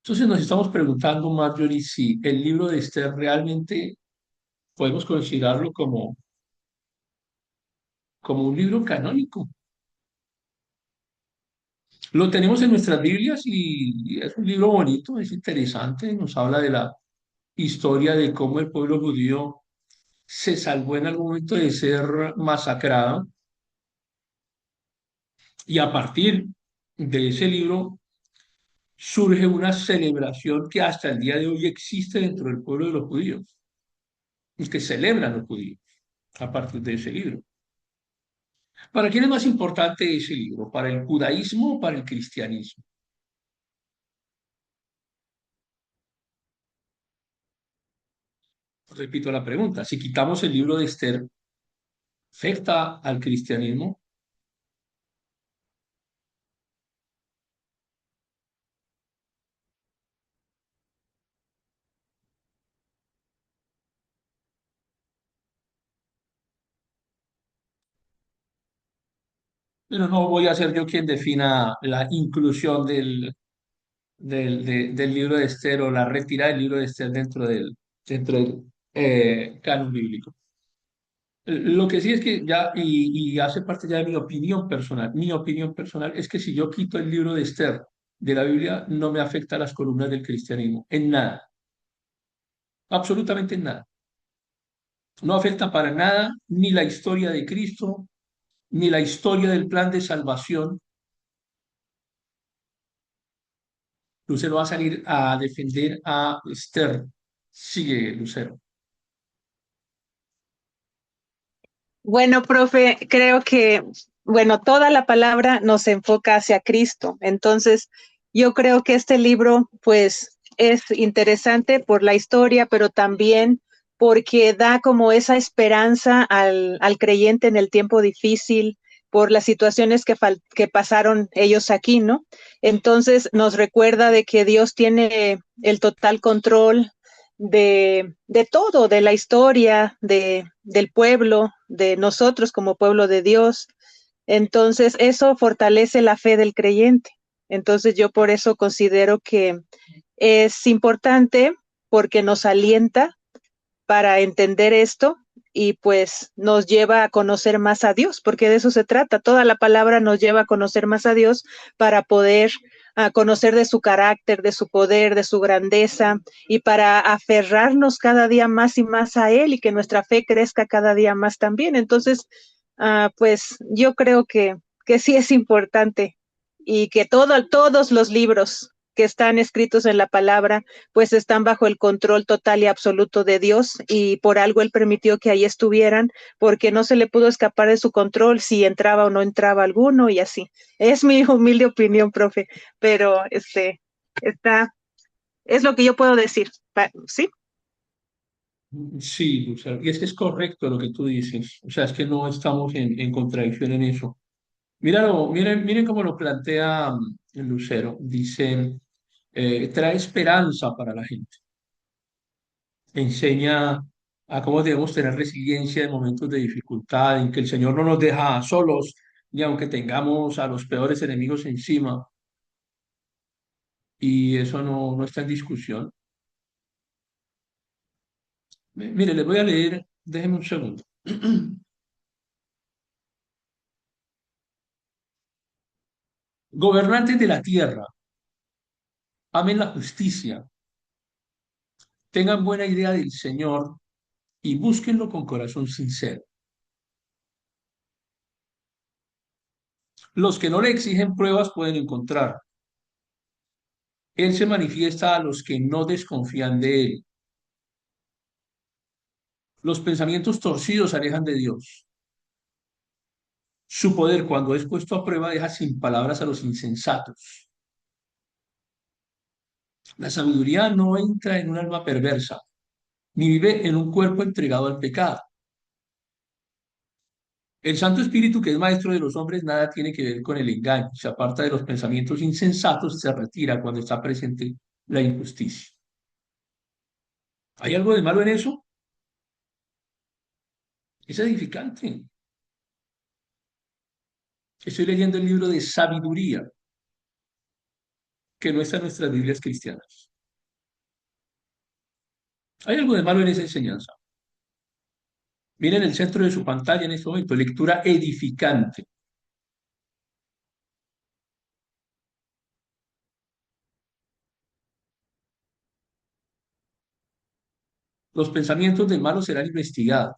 Entonces nos estamos preguntando, Marjorie, si el libro de Esther realmente podemos considerarlo como un libro canónico. Lo tenemos en nuestras Biblias y es un libro bonito, es interesante, nos habla de la historia de cómo el pueblo judío se salvó en algún momento de ser masacrado y a partir de ese libro surge una celebración que hasta el día de hoy existe dentro del pueblo de los judíos y que celebran los judíos a partir de ese libro. ¿Para quién es más importante ese libro? ¿Para el judaísmo o para el cristianismo? Repito la pregunta, si quitamos el libro de Esther, ¿afecta al cristianismo? Pero no voy a ser yo quien defina la inclusión del libro de Esther o la retirada del libro de Esther dentro del canon bíblico. Lo que sí es que ya, y hace parte ya de mi opinión personal es que si yo quito el libro de Esther de la Biblia, no me afecta a las columnas del cristianismo, en nada, absolutamente en nada. No afecta para nada ni la historia de Cristo, ni la historia del plan de salvación. Usted lo va a salir a defender a Esther. Sigue, Lucero. Bueno, profe, creo que, bueno, toda la palabra nos enfoca hacia Cristo. Entonces, yo creo que este libro, pues, es interesante por la historia, pero también porque da como esa esperanza al creyente en el tiempo difícil, por las situaciones que pasaron ellos aquí, ¿no? Entonces, nos recuerda de que Dios tiene el total control de todo, de la historia, del pueblo, de nosotros como pueblo de Dios. Entonces, eso fortalece la fe del creyente. Entonces, yo por eso considero que es importante porque nos alienta para entender esto y pues nos lleva a conocer más a Dios, porque de eso se trata. Toda la palabra nos lleva a conocer más a Dios para poder conocer de su carácter, de su poder, de su grandeza y para aferrarnos cada día más y más a Él y que nuestra fe crezca cada día más también. Entonces, pues yo creo que sí es importante y que todos los libros que están escritos en la palabra, pues están bajo el control total y absoluto de Dios y por algo Él permitió que ahí estuvieran, porque no se le pudo escapar de su control si entraba o no entraba alguno y así. Es mi humilde opinión, profe, pero está, es lo que yo puedo decir, ¿sí? Sí, Lucero. Y es que es correcto lo que tú dices. O sea, es que no estamos en contradicción en eso. Míralo, miren cómo lo plantea Lucero. Dice, trae esperanza para la gente. Enseña a cómo debemos tener resiliencia en momentos de dificultad, en que el Señor no nos deja solos, ni aunque tengamos a los peores enemigos encima. Y eso no está en discusión. Mire, les voy a leer, déjenme un segundo. Gobernantes de la tierra, amen la justicia, tengan buena idea del Señor y búsquenlo con corazón sincero. Los que no le exigen pruebas pueden encontrar. Él se manifiesta a los que no desconfían de él. Los pensamientos torcidos alejan de Dios. Su poder, cuando es puesto a prueba, deja sin palabras a los insensatos. La sabiduría no entra en un alma perversa, ni vive en un cuerpo entregado al pecado. El Santo Espíritu, que es maestro de los hombres, nada tiene que ver con el engaño. Se aparta de los pensamientos insensatos, se retira cuando está presente la injusticia. ¿Hay algo de malo en eso? Es edificante. Estoy leyendo el libro de sabiduría que no está en nuestras Biblias cristianas. ¿Hay algo de malo en esa enseñanza? Miren el centro de su pantalla en este momento, lectura edificante. Los pensamientos del malo serán investigados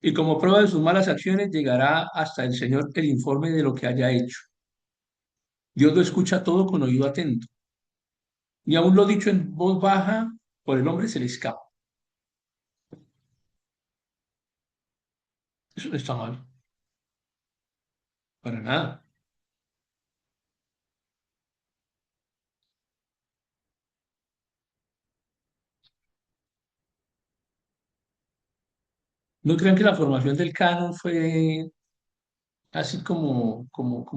y como prueba de sus malas acciones llegará hasta el Señor el informe de lo que haya hecho. Dios lo escucha todo con oído atento. Ni aun lo dicho en voz baja por el hombre se le escapa. Eso no está mal, para nada. No crean que la formación del canon fue así como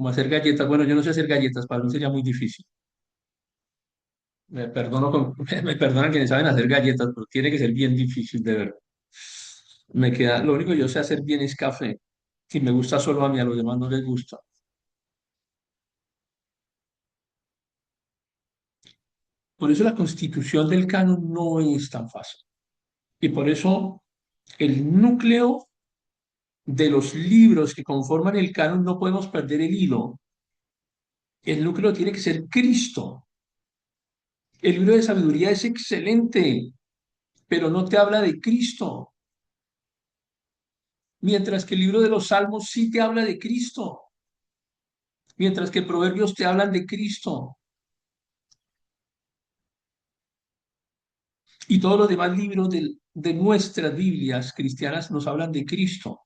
hacer galletas. Bueno, yo no sé hacer galletas, para mí sería muy difícil. Me perdonan quienes saben hacer galletas, pero tiene que ser bien difícil de ver. Lo único que yo sé hacer bien es café. Si me gusta solo a mí, a los demás no les gusta. Por eso la constitución del canon no es tan fácil. Y por eso el núcleo de los libros que conforman el canon no podemos perder el hilo. El núcleo tiene que ser Cristo. El libro de sabiduría es excelente, pero no te habla de Cristo, mientras que el libro de los Salmos sí te habla de Cristo, mientras que Proverbios te hablan de Cristo. Y todos los demás libros de nuestras Biblias cristianas nos hablan de Cristo.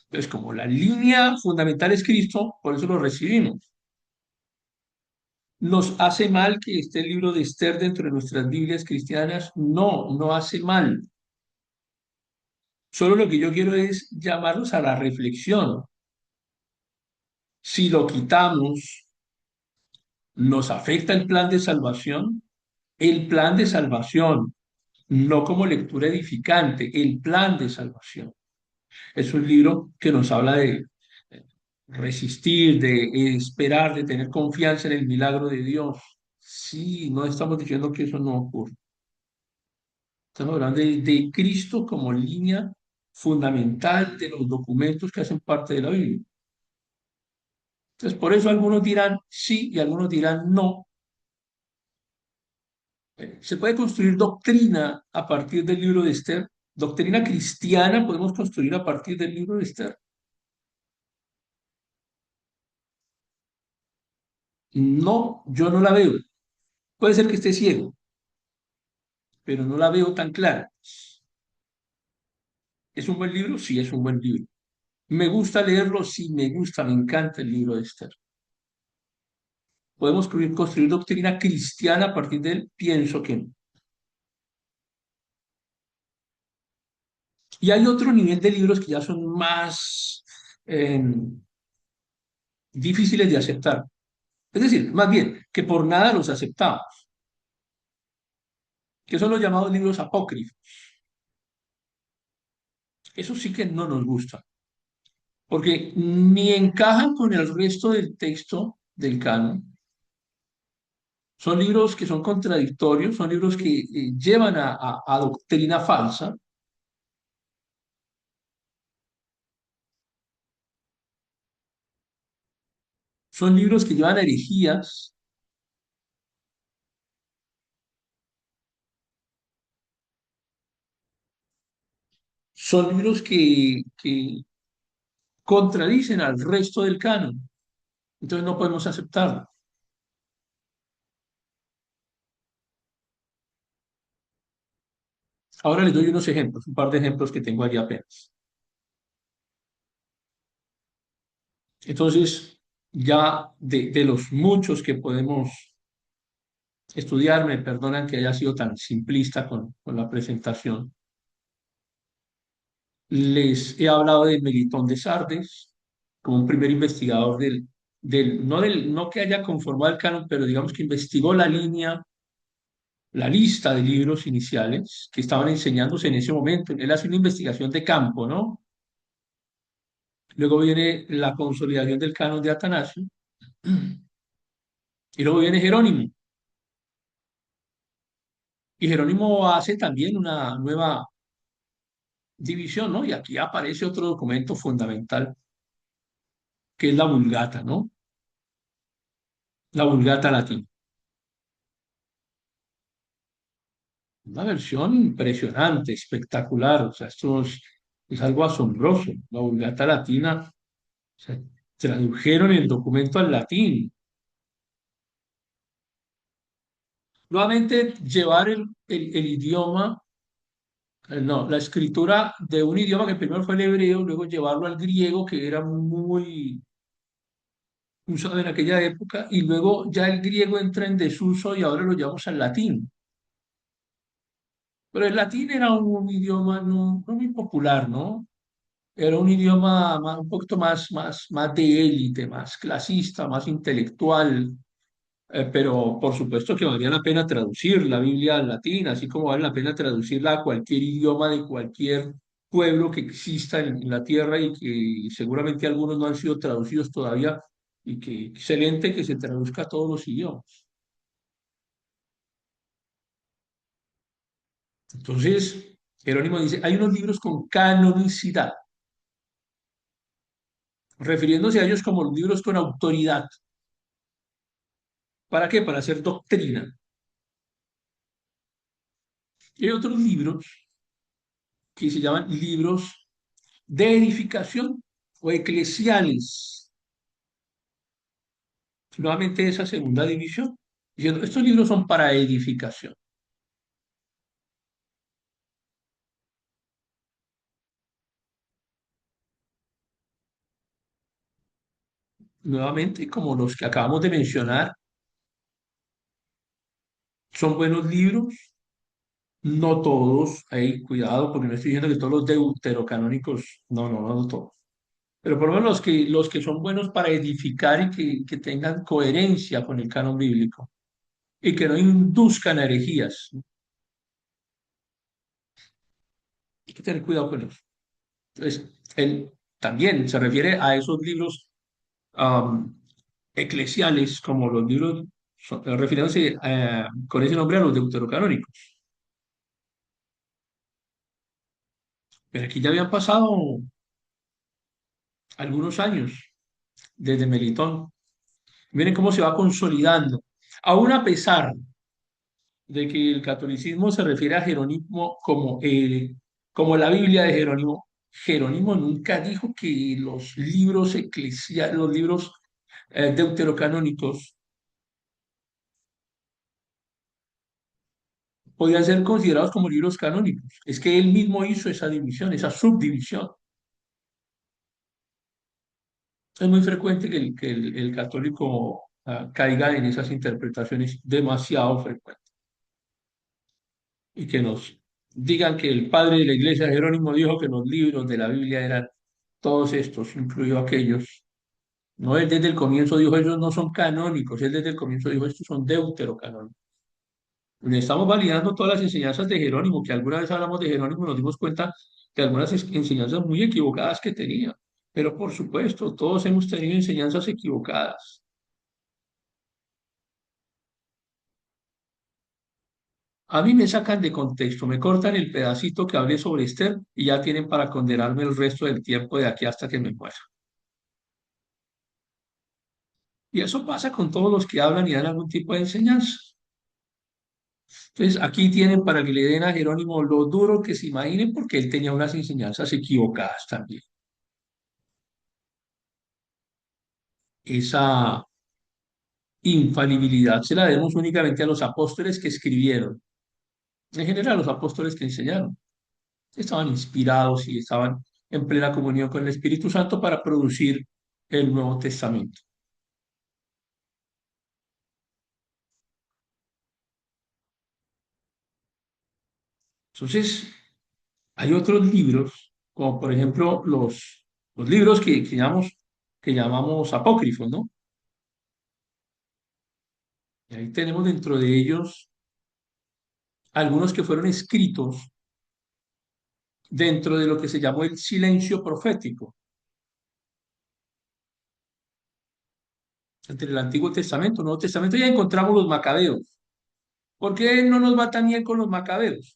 Entonces, como la línea fundamental es Cristo, por eso lo recibimos. ¿Nos hace mal que esté el libro de Esther dentro de nuestras Biblias cristianas? No, no hace mal. Solo lo que yo quiero es llamarlos a la reflexión. Si lo quitamos, ¿nos afecta el plan de salvación? El plan de salvación, no como lectura edificante, el plan de salvación. Es un libro que nos habla de resistir, de esperar, de tener confianza en el milagro de Dios. Sí, no estamos diciendo que eso no ocurre. Estamos hablando de Cristo como línea fundamental de los documentos que hacen parte de la Biblia. Entonces, por eso algunos dirán sí y algunos dirán no. Se puede construir doctrina a partir del libro de Esther. Doctrina cristiana podemos construir a partir del libro de Esther. No, yo no la veo. Puede ser que esté ciego, pero no la veo tan clara. ¿Es un buen libro? Sí, es un buen libro. ¿Me gusta leerlo? Sí, me gusta, me encanta el libro de Esther. ¿Podemos construir doctrina cristiana a partir de él? Pienso que no. Y hay otro nivel de libros que ya son más eh, difíciles de aceptar. Es decir, más bien, que por nada los aceptamos, que son los llamados libros apócrifos. Eso sí que no nos gusta, porque ni encajan con el resto del texto del canon. Son libros que son contradictorios, son libros que llevan a doctrina falsa, son libros que llevan a herejías, son libros que contradicen al resto del canon. Entonces no podemos aceptarlo. Ahora les doy unos ejemplos, un par de ejemplos que tengo allí apenas. Entonces, ya de los muchos que podemos estudiar, me perdonan que haya sido tan simplista con la presentación. Les he hablado de Melitón de Sardes como un primer investigador no que haya conformado el canon, pero digamos que investigó la línea, la lista de libros iniciales que estaban enseñándose en ese momento. Él hace una investigación de campo, ¿no? Luego viene la consolidación del canon de Atanasio y luego viene Jerónimo. Y Jerónimo hace también una nueva división, ¿no? Y aquí aparece otro documento fundamental que es la Vulgata, ¿no? La Vulgata latina. Una versión impresionante, espectacular, o sea, es algo asombroso. La Vulgata latina, o sea, tradujeron el documento al latín. Nuevamente, llevar el idioma, no, la escritura de un idioma que primero fue el hebreo, luego llevarlo al griego, que era muy usado en aquella época, y luego ya el griego entra en desuso y ahora lo llevamos al latín. Pero el latín era un idioma no muy popular, ¿no? Era un idioma un poquito más de élite, más clasista, más intelectual, pero por supuesto que valía la pena traducir la Biblia al latín, así como vale la pena traducirla a cualquier idioma de cualquier pueblo que exista en la tierra y que seguramente algunos no han sido traducidos todavía y que excelente que se traduzca a todos los idiomas. Entonces, Jerónimo dice, hay unos libros con canonicidad, refiriéndose a ellos como los libros con autoridad. ¿Para qué? Para hacer doctrina. Y hay otros libros que se llaman libros de edificación o eclesiales. Nuevamente esa segunda división, diciendo, estos libros son para edificación. nuevamente, como los que acabamos de mencionar, son buenos libros, no todos, hay cuidado, porque no estoy diciendo que todos los deuterocanónicos, no, no, no todos, pero por lo menos los que son buenos para edificar y que tengan coherencia con el canon bíblico y que no induzcan a herejías. Hay que tener cuidado con eso. Entonces, él también se refiere a esos libros am, eclesiales, como los libros, refiriéndose con ese nombre a los deuterocanónicos. Pero aquí ya habían pasado algunos años desde Melitón. Miren cómo se va consolidando. Aún a pesar de que el catolicismo se refiere a Jerónimo como la Biblia de Jerónimo, Jerónimo nunca dijo que los libros eclesiales, los libros deuterocanónicos podían ser considerados como libros canónicos. Es que él mismo hizo esa división, esa subdivisión. Es muy frecuente que el católico caiga en esas interpretaciones demasiado frecuentes y que nos digan que el padre de la iglesia, Jerónimo, dijo que los libros de la Biblia eran todos estos, incluido aquellos. No, él desde el comienzo dijo, ellos no son canónicos, él desde el comienzo dijo, estos son deuterocanónicos. Estamos validando todas las enseñanzas de Jerónimo, que alguna vez hablamos de Jerónimo, nos dimos cuenta de algunas enseñanzas muy equivocadas que tenía. Pero por supuesto, todos hemos tenido enseñanzas equivocadas. A mí me sacan de contexto, me cortan el pedacito que hablé sobre Esther y ya tienen para condenarme el resto del tiempo de aquí hasta que me muera. Y eso pasa con todos los que hablan y dan algún tipo de enseñanza. Entonces, aquí tienen para que le den a Jerónimo lo duro que se imaginen, porque él tenía unas enseñanzas equivocadas también. Esa infalibilidad se la debemos únicamente a los apóstoles que escribieron, en general a los apóstoles que enseñaron. Estaban inspirados y estaban en plena comunión con el Espíritu Santo para producir el Nuevo Testamento. Entonces, hay otros libros, como por ejemplo los libros que llamamos apócrifos, ¿no? Y ahí tenemos dentro de ellos algunos que fueron escritos dentro de lo que se llamó el silencio profético entre el Antiguo Testamento y el Nuevo Testamento. Ya encontramos los macabeos. ¿Por qué no nos va tan bien con los macabeos?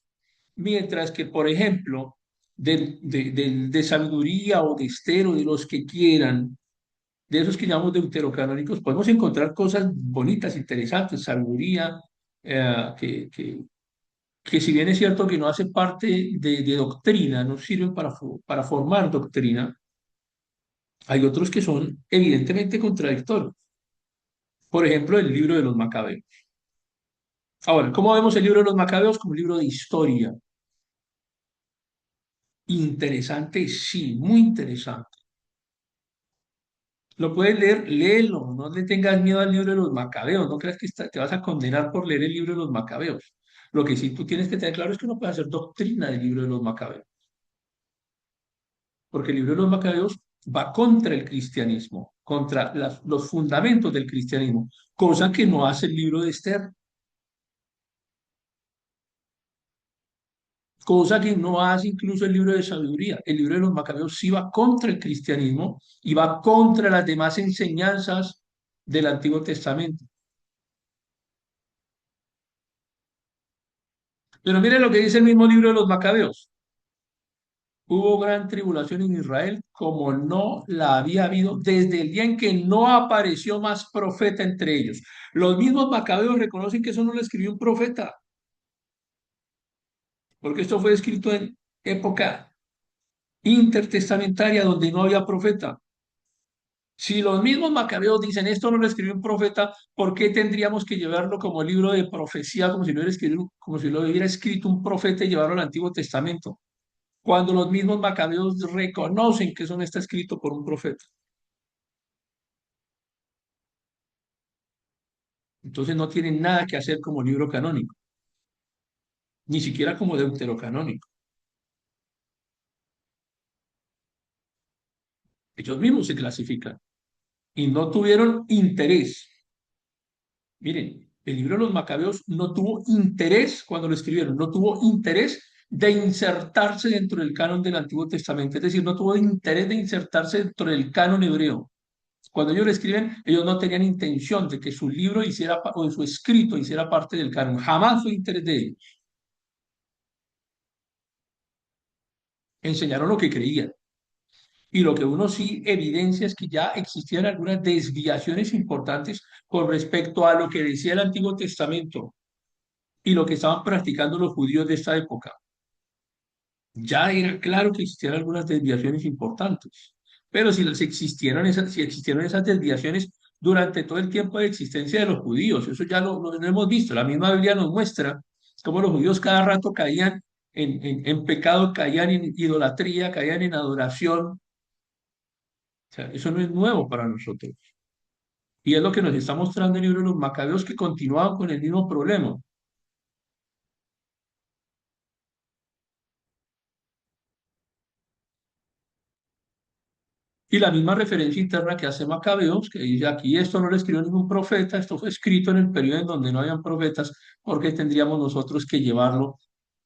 Mientras que, por ejemplo, de sabiduría o de Esther o de los que quieran, de esos que llamamos deuterocanónicos, podemos encontrar cosas bonitas, interesantes, sabiduría, que si bien es cierto que no hace parte de doctrina, no sirven para formar doctrina, hay otros que son evidentemente contradictorios. Por ejemplo, el libro de los Macabeos. Ahora, ¿cómo vemos el libro de los Macabeos? Como un libro de historia. Interesante, sí, muy interesante. Lo puedes leer, léelo, no le tengas miedo al libro de los Macabeos, no creas que te vas a condenar por leer el libro de los Macabeos. Lo que sí tú tienes que tener claro es que no puedes hacer doctrina del libro de los Macabeos, porque el libro de los Macabeos va contra el cristianismo, contra los fundamentos del cristianismo, cosa que no hace el libro de Esther. Cosa que no hace incluso el libro de sabiduría. El libro de los Macabeos sí va contra el cristianismo y va contra las demás enseñanzas del Antiguo Testamento. Pero mire lo que dice el mismo libro de los Macabeos. Hubo gran tribulación en Israel como no la había habido desde el día en que no apareció más profeta entre ellos. Los mismos Macabeos reconocen que eso no lo escribió un profeta, porque esto fue escrito en época intertestamentaria donde no había profeta. Si los mismos macabeos dicen esto no lo escribió un profeta, ¿por qué tendríamos que llevarlo como libro de profecía, como si lo hubiera escrito un profeta y llevarlo al Antiguo Testamento? Cuando los mismos macabeos reconocen que eso no está escrito por un profeta. Entonces no tienen nada que hacer como libro canónico, ni siquiera como deuterocanónico. Ellos mismos se clasifican y no tuvieron interés. Miren, el libro de los Macabeos no tuvo interés cuando lo escribieron, no tuvo interés de insertarse dentro del canon del Antiguo Testamento, es decir, no tuvo interés de insertarse dentro del canon hebreo. Cuando ellos lo escriben, ellos no tenían intención de que su libro hiciera o de su escrito hiciera parte del canon. Jamás fue interés de ellos. Enseñaron lo que creían. Y lo que uno sí evidencia es que ya existían algunas desviaciones importantes con respecto a lo que decía el Antiguo Testamento y lo que estaban practicando los judíos de esta época. Ya era claro que existían algunas desviaciones importantes, pero si existieron esas desviaciones durante todo el tiempo de existencia de los judíos, eso ya lo hemos visto. La misma Biblia nos muestra cómo los judíos cada rato caían en pecado, caían en idolatría, caían en adoración. O sea, eso no es nuevo para nosotros. Y es lo que nos está mostrando el libro de los Macabeos, que continuaban con el mismo problema. Y la misma referencia interna que hace Macabeos, que dice aquí esto no lo escribió ningún profeta, esto fue escrito en el periodo en donde no habían profetas, porque tendríamos nosotros que llevarlo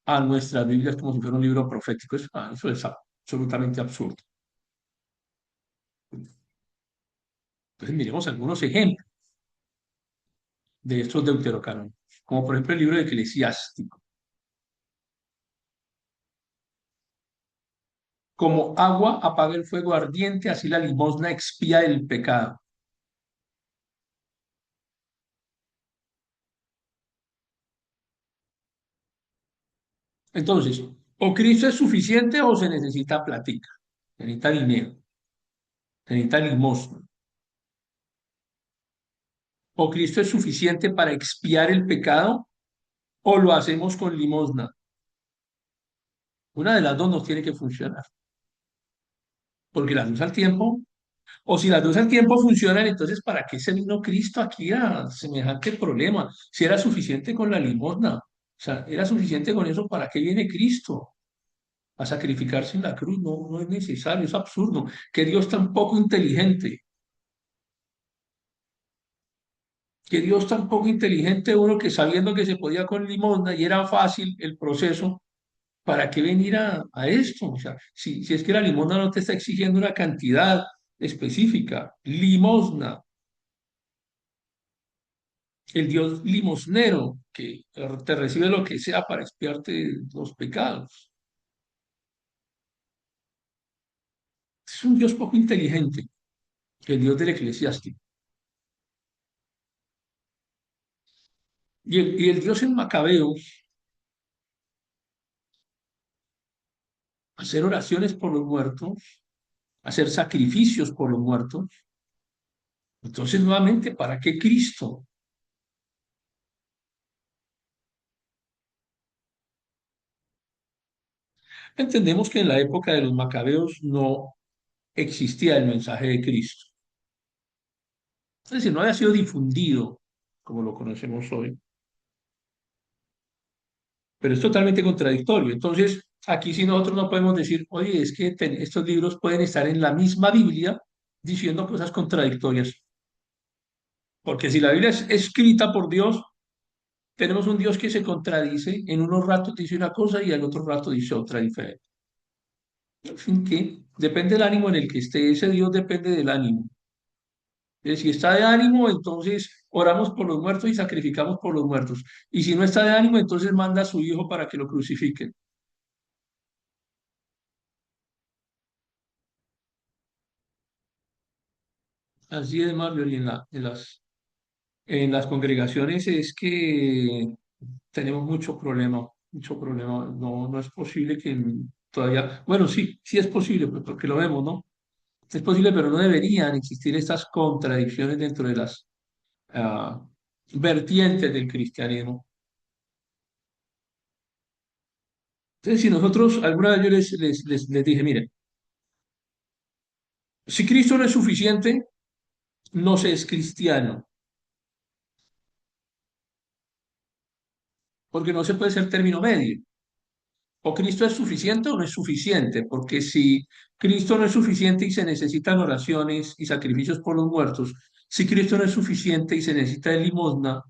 a nuestras Biblias como si fuera un libro profético. Eso es absolutamente absurdo. Entonces miremos algunos ejemplos de estos deuterocanónicos, como por ejemplo el libro de Eclesiástico. Como agua apaga el fuego ardiente, así la limosna expía el pecado. Entonces, o Cristo es suficiente o se necesita platica, se necesita dinero, se necesita limosna. O Cristo es suficiente para expiar el pecado o lo hacemos con limosna. Una de las dos nos tiene que funcionar, porque las dos al tiempo, o si las dos al tiempo funcionan, entonces ¿para qué se vino Cristo aquí a semejante problema? Si era suficiente con la limosna, o sea, era suficiente con eso, ¿para qué viene Cristo? A sacrificarse en la cruz, no, no es necesario, es absurdo. Que Dios tan poco inteligente, que Dios tan poco inteligente, uno que sabiendo que se podía con limosna y era fácil el proceso, ¿para qué venir a esto? O sea, si es que la limosna no te está exigiendo una cantidad específica, limosna, el Dios limosnero, que te recibe lo que sea para expiarte los pecados. Es un Dios poco inteligente, el Dios del eclesiástico. Y el Dios en Macabeos, hacer oraciones por los muertos, hacer sacrificios por los muertos. Entonces, nuevamente, ¿para qué Cristo? Entendemos que en la época de los Macabeos no existía el mensaje de Cristo. Es decir, no había sido difundido como lo conocemos hoy, pero es totalmente contradictorio. Entonces, aquí sí nosotros no podemos decir, oye, es que estos libros pueden estar en la misma Biblia diciendo cosas contradictorias, porque si la Biblia es escrita por Dios, tenemos un Dios que se contradice, en unos ratos dice una cosa y al otro rato dice otra diferente. En fin, que depende del ánimo en el que esté, ese Dios depende del ánimo. Si está de ánimo, entonces oramos por los muertos y sacrificamos por los muertos. Y si no está de ánimo, entonces manda a su hijo para que lo crucifiquen. Así es, Mario, y en las congregaciones es que tenemos mucho problema. No, no es posible que todavía, bueno, sí, sí es posible, pues, porque lo vemos, ¿no? Es posible, pero no deberían existir estas contradicciones dentro de las ah, vertientes del cristianismo. Entonces, si nosotros, alguna vez yo les dije, miren, si Cristo no es suficiente, no se es cristiano. porque no se puede ser término medio. O Cristo es suficiente o no es suficiente, porque si Cristo no es suficiente y se necesitan oraciones y sacrificios por los muertos, si Cristo no es suficiente y se necesita de limosna,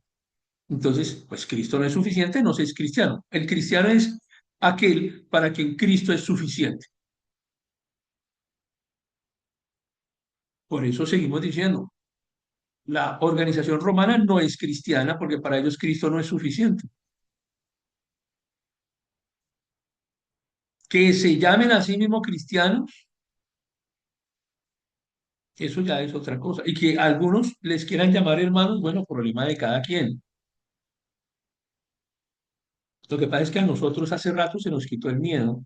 entonces, pues Cristo no es suficiente, no se es cristiano. El cristiano es aquel para quien Cristo es suficiente. Por eso seguimos diciendo, la organización romana no es cristiana porque para ellos Cristo no es suficiente. Que se llamen a sí mismos cristianos, eso ya es otra cosa. Y que algunos les quieran llamar hermanos, bueno, problema de cada quien. Lo que pasa es que a nosotros hace rato se nos quitó el miedo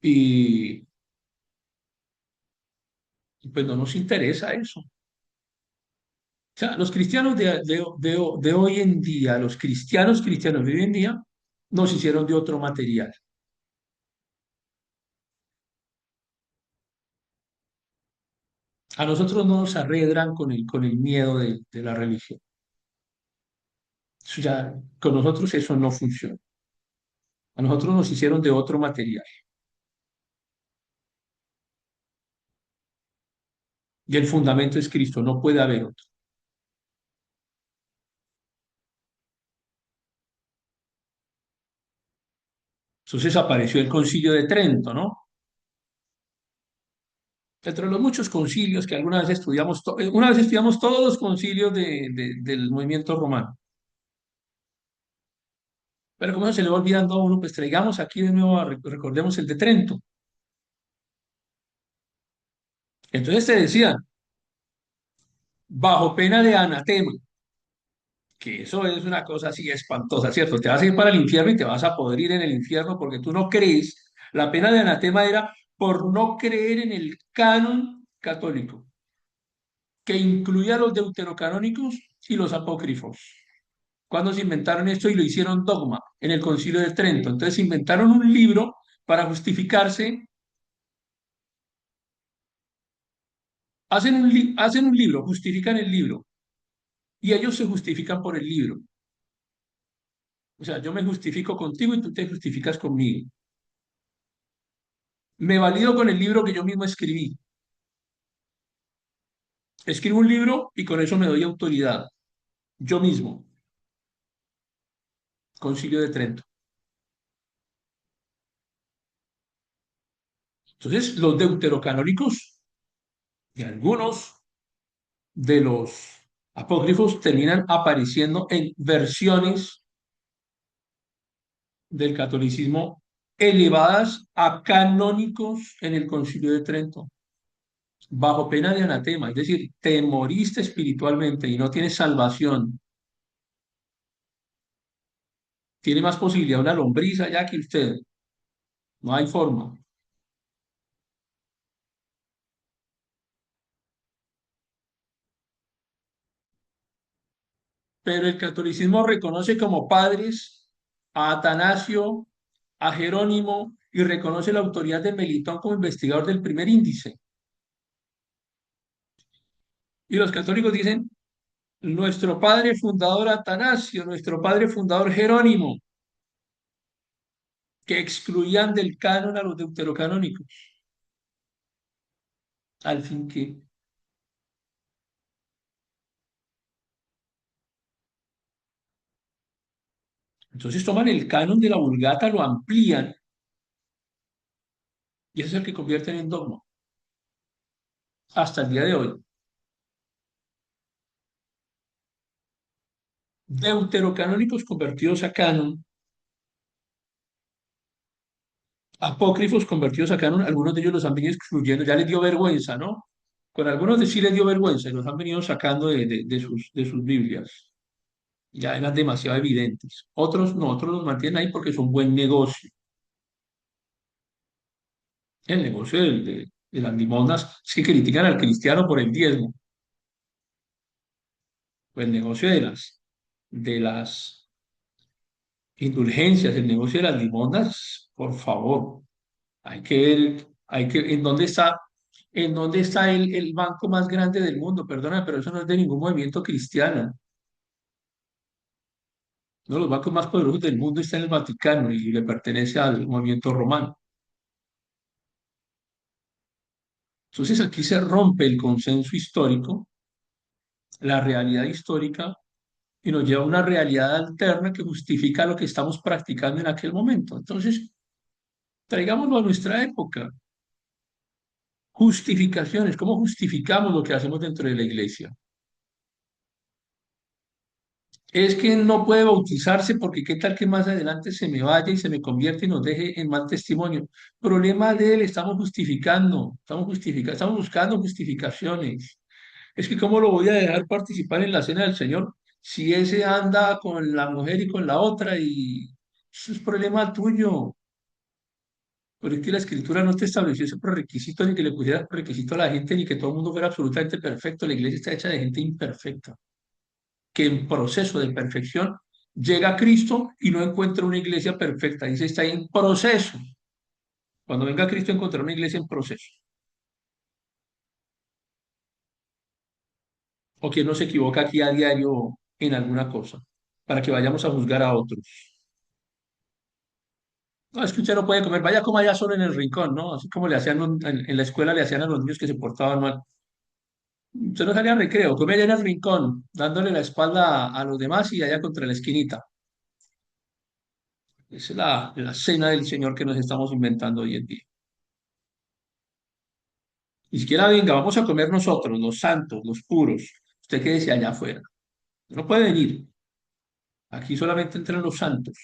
y pues no nos interesa eso. O sea, los cristianos de hoy en día, los cristianos de hoy en día, nos hicieron de otro material. A nosotros no nos arredran con el miedo de la religión. Eso ya, con nosotros eso no funciona. A nosotros nos hicieron de otro material. Y el fundamento es Cristo, no puede haber otro. Entonces apareció el Concilio de Trento, ¿no? Entre los muchos concilios que alguna vez estudiamos, una vez estudiamos todos los concilios del movimiento romano. Pero como eso se le va olvidando a uno, pues traigamos aquí de nuevo, recordemos el de Trento. Entonces te decían, bajo pena de anatema, que eso es una cosa así espantosa, ¿cierto? Te vas a ir para el infierno y te vas a poder ir en el infierno porque tú no crees. La pena de anatema era por no creer en el canon católico, que incluía los deuterocanónicos y los apócrifos. Cuando se inventaron esto y lo hicieron dogma en el Concilio de Trento. Entonces inventaron un libro para justificarse, hacen un libro, justifican el libro y ellos se justifican por el libro. O sea, yo me justifico contigo y tú te justificas conmigo. Me valido con el libro que yo mismo escribí. Escribo un libro y con eso me doy autoridad. Yo mismo, Concilio de Trento. Entonces, los deuterocanónicos y algunos de los apócrifos terminan apareciendo en versiones del catolicismo elevadas a canónicos en el Concilio de Trento, bajo pena de anatema, es decir, te moriste espiritualmente y no tienes salvación. Tiene más posibilidad una lombriz allá que usted. No hay forma. Pero el catolicismo reconoce como padres a Atanasio, a Jerónimo y reconoce la autoridad de Melitón como investigador del primer índice. Y los católicos dicen, nuestro padre fundador Atanasio, nuestro padre fundador Jerónimo, que excluían del canon a los deuterocanónicos. Al fin que, entonces toman el canon de la Vulgata, lo amplían y ese es el que convierten en dogma hasta el día de hoy. Deuterocanónicos convertidos a canon, apócrifos convertidos a canon, algunos de ellos los han venido excluyendo, ya les dio vergüenza, ¿no? Con algunos de sí les dio vergüenza y los han venido sacando de sus Biblias. Ya eran demasiado evidentes. Otros no, otros los mantienen ahí porque es un buen negocio. El negocio de las limosnas es que critican al cristiano por el diezmo. Pues el negocio de las indulgencias, el negocio de las limosnas, por favor, hay que ver, en dónde está el banco más grande del mundo? Perdona, pero eso no es de ningún movimiento cristiano. Uno de los bancos más poderosos del mundo está en el Vaticano y le pertenece al movimiento romano. Entonces aquí se rompe el consenso histórico, la realidad histórica, y nos lleva a una realidad alterna que justifica lo que estamos practicando en aquel momento. Entonces, traigámoslo a nuestra época. Justificaciones, ¿cómo justificamos lo que hacemos dentro de la iglesia? Es que no puede bautizarse porque qué tal que más adelante se me vaya y se me convierte y nos deje en mal testimonio. Problema de él, estamos buscando justificaciones. Es que cómo lo voy a dejar participar en la cena del Señor si ese anda con la mujer y con la otra y eso es problema tuyo. Pero es que la escritura no te estableció ese prerequisito ni que le pusiera requisito a la gente ni que todo el mundo fuera absolutamente perfecto. La iglesia está hecha de gente imperfecta que en proceso de perfección llega a Cristo y no encuentra una iglesia perfecta. Dice, está en proceso. Cuando venga Cristo encontrará una iglesia en proceso. O quien no se equivoca aquí a diario en alguna cosa, para que vayamos a juzgar a otros. No, es que usted no puede comer, vaya coma allá solo en el rincón, ¿no? Así como le hacían en la escuela, le hacían a los niños que se portaban mal. Usted no salía a recreo, come allá en el rincón, dándole la espalda a los demás y allá contra la esquinita. Esa es la cena del Señor que nos estamos inventando hoy en día. Ni siquiera venga, vamos a comer nosotros, los santos, los puros. Usted quédese allá afuera. No puede venir. Aquí solamente entran los santos.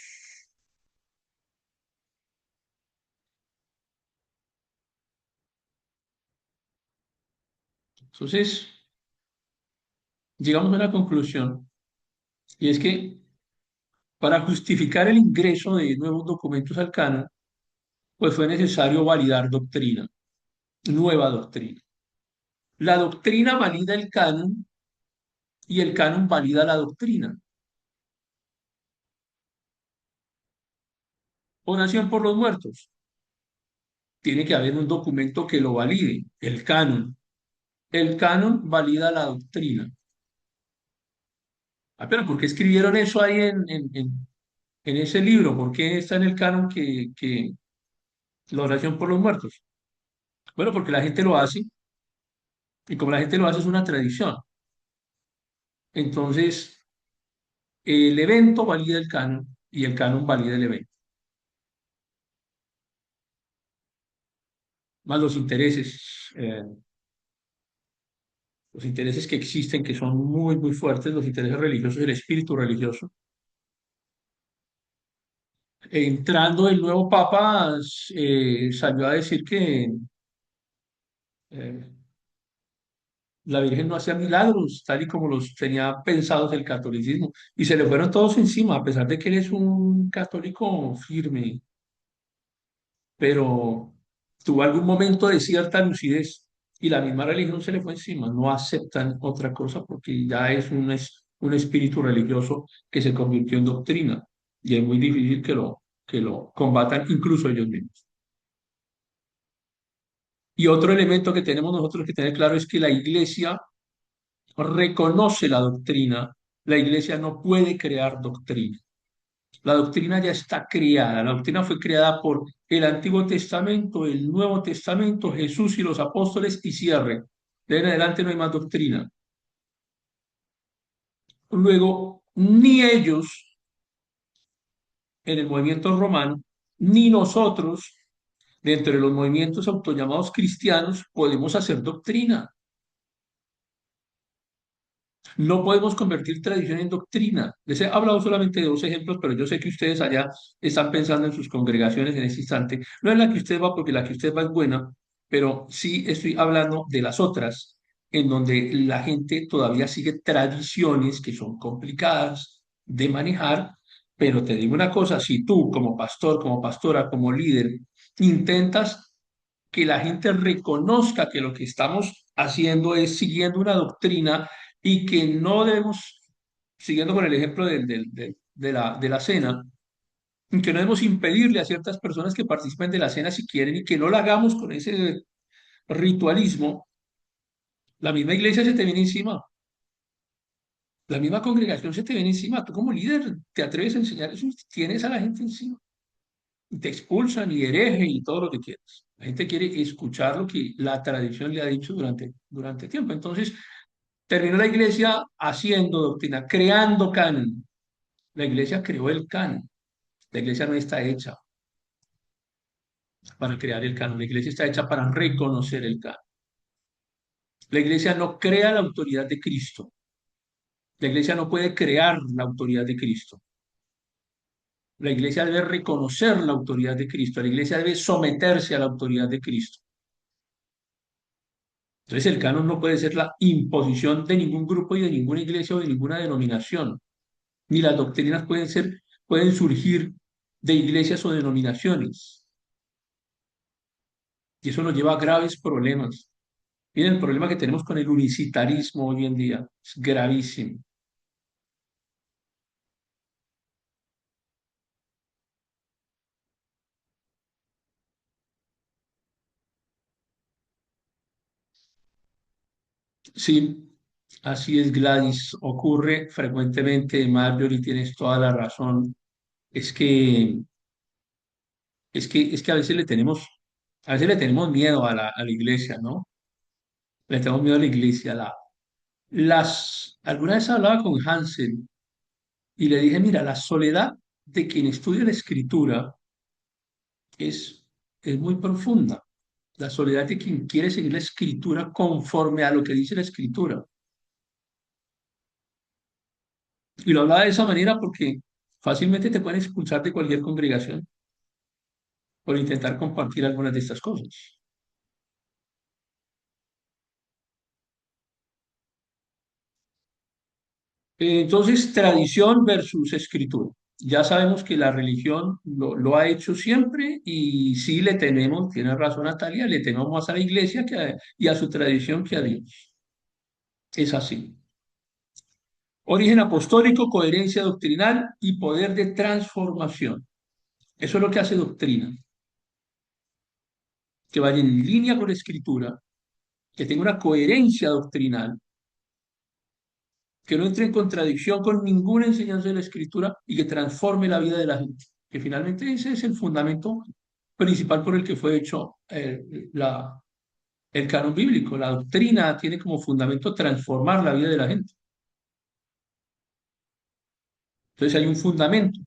Entonces, llegamos a una conclusión, y es que para justificar el ingreso de nuevos documentos al canon, pues fue necesario validar doctrina, nueva doctrina. La doctrina valida el canon y el canon valida la doctrina. Oración por los muertos. Tiene que haber un documento que lo valide, el canon. El canon valida la doctrina. Ah, pero ¿por qué escribieron eso ahí en ese libro? ¿Por qué está en el canon que la oración por los muertos? Bueno, porque la gente lo hace y como la gente lo hace es una tradición. Entonces, el evento valida el canon y el canon valida el evento. Más los intereses que existen, que son muy, muy fuertes, los intereses religiosos, el espíritu religioso. Entrando el nuevo papa, salió a decir que eh, la Virgen no hacía milagros, tal y como los tenía pensados el catolicismo, y se le fueron todos encima, a pesar de que él es un católico firme, pero tuvo algún momento de cierta lucidez, y la misma religión se le fue encima, no aceptan otra cosa porque ya es un espíritu religioso que se convirtió en doctrina, y es muy difícil que lo combatan incluso ellos mismos. Y otro elemento que tenemos nosotros que tener claro es que la iglesia reconoce la doctrina, la iglesia no puede crear doctrina. La doctrina ya está creada, la doctrina fue creada por el Antiguo Testamento, el Nuevo Testamento, Jesús y los apóstoles y cierre. De ahí en adelante no hay más doctrina. Luego, ni ellos en el movimiento romano, ni nosotros dentro de los movimientos autollamados cristianos podemos hacer doctrina. No podemos convertir tradición en doctrina. Les he hablado solamente de dos ejemplos, pero yo sé que ustedes allá están pensando en sus congregaciones en ese instante. No en la que usted va, porque la que usted va es buena, pero sí estoy hablando de las otras, en donde la gente todavía sigue tradiciones que son complicadas de manejar. Pero te digo una cosa, si tú como pastor, como pastora, como líder, intentas que la gente reconozca que lo que estamos haciendo es siguiendo una doctrina y que no debemos, siguiendo con el ejemplo de la cena, que no debemos impedirle a ciertas personas que participen de la cena si quieren y que no la hagamos con ese ritualismo, la misma iglesia se te viene encima. La misma congregación se te viene encima, tú como líder te atreves a enseñar eso, tienes a la gente encima, y te expulsan y hereje y todo lo que quieras. La gente quiere escuchar lo que la tradición le ha dicho durante tiempo. Entonces, terminó la iglesia haciendo doctrina, creando canon. La iglesia creó el canon. La iglesia no está hecha para crear el canon, la iglesia está hecha para reconocer el canon. La iglesia no crea la autoridad de Cristo. La iglesia no puede crear la autoridad de Cristo. La iglesia debe reconocer la autoridad de Cristo. La iglesia debe someterse a la autoridad de Cristo. Entonces el canon no puede ser la imposición de ningún grupo y de ninguna iglesia o de ninguna denominación. Ni las doctrinas pueden surgir de iglesias o denominaciones. Y eso nos lleva a graves problemas. Miren el problema que tenemos con el unicitarismo hoy en día. Es gravísimo. Sí, así es, Gladys. Ocurre frecuentemente, Marjorie, tienes toda la razón. Es que, es que a veces le tenemos miedo a la iglesia, ¿no? Le tenemos miedo a la iglesia. Alguna vez hablaba con Hansel y le dije, mira, la soledad de quien estudia la escritura es, es muy profunda. La soledad de quien quiere seguir la escritura conforme a lo que dice la escritura. Y lo hablaba de esa manera porque fácilmente te pueden expulsar de cualquier congregación por intentar compartir algunas de estas cosas. Entonces, tradición versus escritura. Ya sabemos que la religión lo ha hecho siempre y sí le tenemos, tiene razón Natalia, le tenemos más a la iglesia y a su tradición que a Dios. Es así. Origen apostólico, coherencia doctrinal y poder de transformación. Eso es lo que hace doctrina, que vaya en línea con la escritura, que tenga una coherencia doctrinal, que no entre en contradicción con ninguna enseñanza de la escritura y que transforme la vida de la gente. Que finalmente ese es el fundamento principal por el que fue hecho el canon bíblico. La doctrina tiene como fundamento transformar la vida de la gente. Entonces hay un fundamento,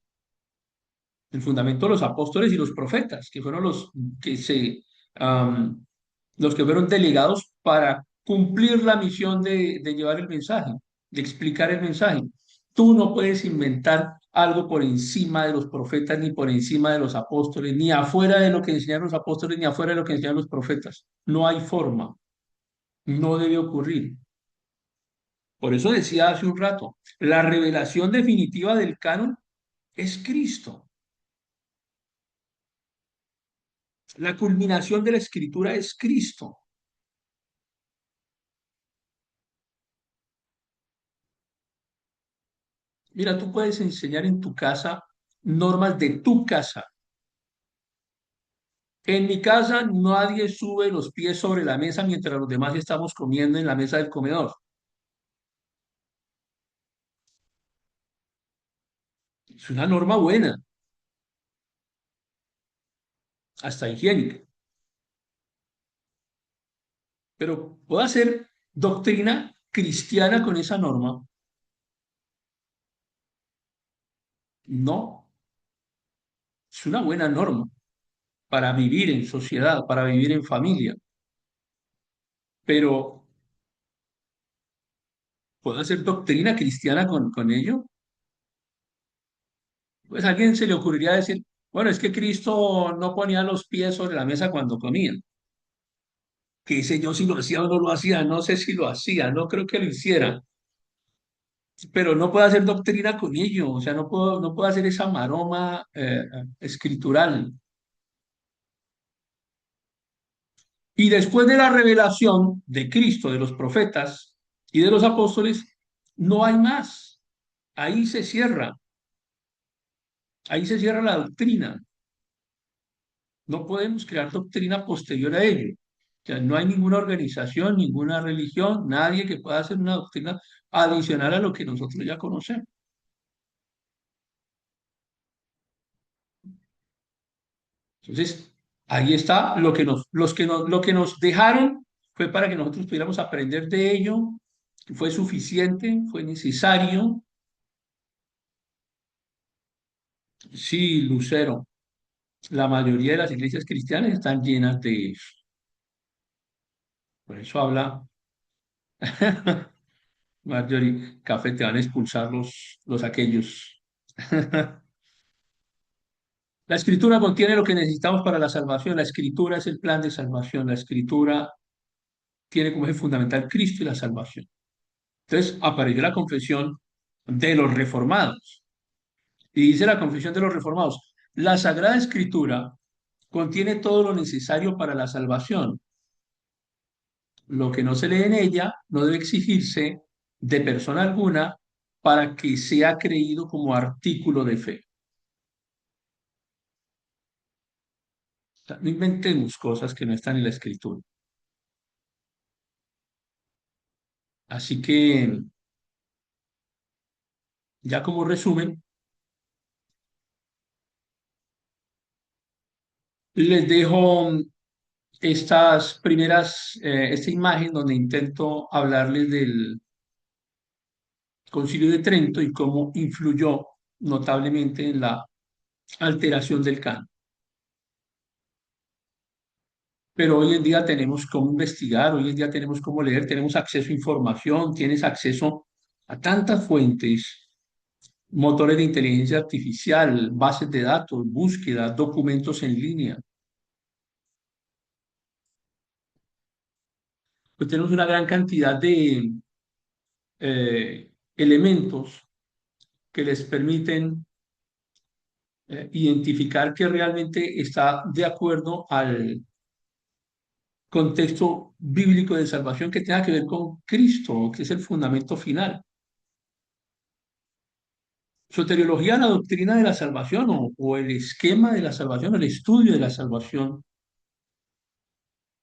el fundamento de los apóstoles y los profetas, que fueron que um, los que fueron delegados para cumplir la misión de llevar el mensaje, de explicar el mensaje. Tú no puedes inventar algo por encima de los profetas, ni por encima de los apóstoles, ni afuera de lo que enseñaron los apóstoles, ni afuera de lo que enseñaron los profetas. No hay forma, no debe ocurrir. Por eso decía hace un rato, la revelación definitiva del canon es Cristo. La culminación de la escritura es Cristo. Mira, tú puedes enseñar en tu casa normas de tu casa. En mi casa nadie sube los pies sobre la mesa mientras los demás estamos comiendo en la mesa del comedor. Es una norma buena, hasta higiénica. Pero ¿puedo hacer doctrina cristiana con esa norma? No, es una buena norma para vivir en sociedad, para vivir en familia. Pero ¿puedo hacer doctrina cristiana con ello? Pues a alguien se le ocurriría decir, bueno, es que Cristo no ponía los pies sobre la mesa cuando comía. Que sé yo si lo hacía o no lo hacía, no sé si lo hacía, no creo que lo hiciera, pero no puedo hacer doctrina con ello, o sea, no puedo hacer esa maroma escritural. Y después de la revelación de Cristo, de los profetas y de los apóstoles, no hay más. Ahí se cierra, ahí se cierra la doctrina. No podemos crear doctrina posterior a ello. O sea, no hay ninguna organización, ninguna religión, nadie que pueda hacer una doctrina adicional a lo que nosotros ya conocemos. Entonces, ahí está lo que nos dejaron fue para que nosotros pudiéramos aprender de ello, fue suficiente, fue necesario. Sí, Lucero, la mayoría de las iglesias cristianas están llenas de eso. Por eso habla Marjorie, café, te van a expulsar los aquellos. La escritura contiene lo que necesitamos para la salvación. La escritura es el plan de salvación. La escritura tiene como eje fundamental Cristo y la salvación. Entonces apareció la confesión de los reformados. Y dice la confesión de los reformados, la Sagrada Escritura contiene todo lo necesario para la salvación. Lo que no se lee en ella no debe exigirse de persona alguna para que sea creído como artículo de fe. O sea, no inventemos cosas que no están en la Escritura. Así que, ya como resumen, les dejo esta imagen donde intento hablarles del Concilio de Trento y cómo influyó notablemente en la alteración del canon. Pero hoy en día tenemos cómo investigar, hoy en día tenemos cómo leer, tenemos acceso a información, tienes acceso a tantas fuentes, motores de inteligencia artificial, bases de datos, búsqueda, documentos en línea. Pues tenemos una gran cantidad de elementos que les permiten identificar que realmente está de acuerdo al contexto bíblico de salvación que tenga que ver con Cristo, que es el fundamento final. Soteriología, la doctrina de la salvación o el esquema de la salvación, el estudio de la salvación.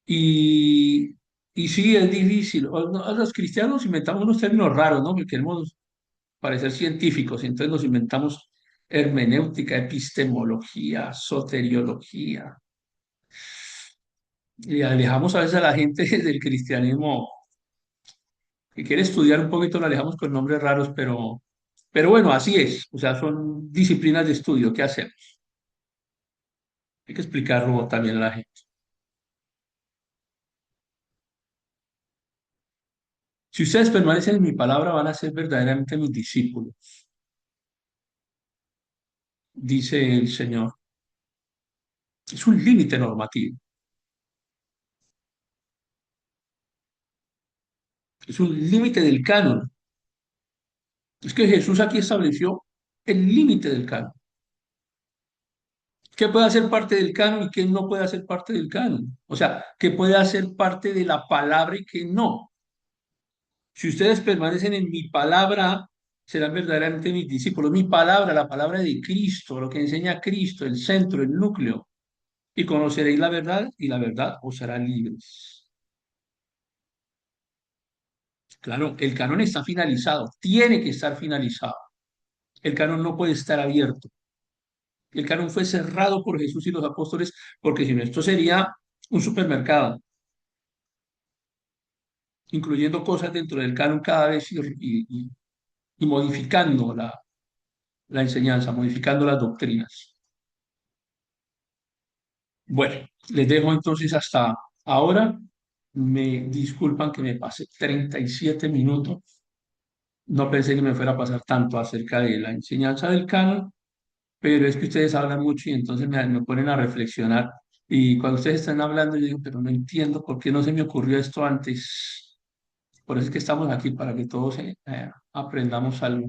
Y, y sí, es difícil. Los cristianos inventamos unos términos raros, ¿no? Porque queremos parecer científicos, entonces nos inventamos hermenéutica, epistemología, soteriología. Y alejamos a veces a la gente del cristianismo que quiere estudiar un poquito, lo alejamos con nombres raros, pero bueno, así es. O sea, son disciplinas de estudio. ¿Qué hacemos? Hay que explicarlo también a la gente. Si ustedes permanecen en mi palabra, van a ser verdaderamente mis discípulos, dice el Señor. Es un límite normativo, es un límite del canon. Es que Jesús aquí estableció el límite del canon. ¿Qué puede hacer parte del canon y qué no puede hacer parte del canon? O sea, ¿qué puede hacer parte de la palabra y qué no? Si ustedes permanecen en mi palabra, serán verdaderamente mis discípulos. Mi palabra, la palabra de Cristo, lo que enseña Cristo, el centro, el núcleo. Y conoceréis la verdad y la verdad os hará libres. Claro, el canon está finalizado, tiene que estar finalizado. El canon no puede estar abierto. El canon fue cerrado por Jesús y los apóstoles porque si no, esto sería un supermercado, incluyendo cosas dentro del canon cada vez y modificando la enseñanza, modificando las doctrinas. Bueno, les dejo entonces hasta ahora. Me disculpan que me pase 37 minutos. No pensé que me fuera a pasar tanto acerca de la enseñanza del canon, pero es que ustedes hablan mucho y entonces me ponen a reflexionar. Y cuando ustedes están hablando, yo digo, pero no entiendo por qué no se me ocurrió esto antes. Por eso es que estamos aquí, para que todos aprendamos algo.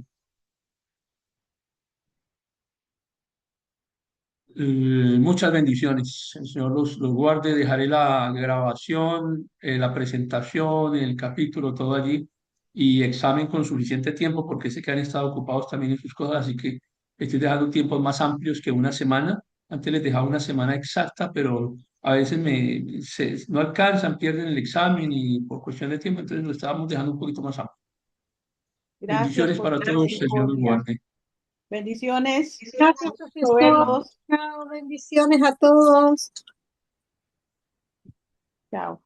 Muchas bendiciones. El Señor los guarde. Dejaré la grabación, la presentación, el capítulo, todo allí y examen con suficiente tiempo porque sé que han estado ocupados también en sus cosas, así que estoy dejando tiempos más amplios que una semana. Antes les dejaba una semana exacta, pero a veces no alcanzan, pierden el examen y por cuestión de tiempo, entonces lo estábamos dejando un poquito más amplio. Gracias Bendiciones por para tu todos, Señor los misericordia. guarde. Bendiciones. Gracias, Gusto profesor. verlos. Chao, bendiciones a todos. Chao.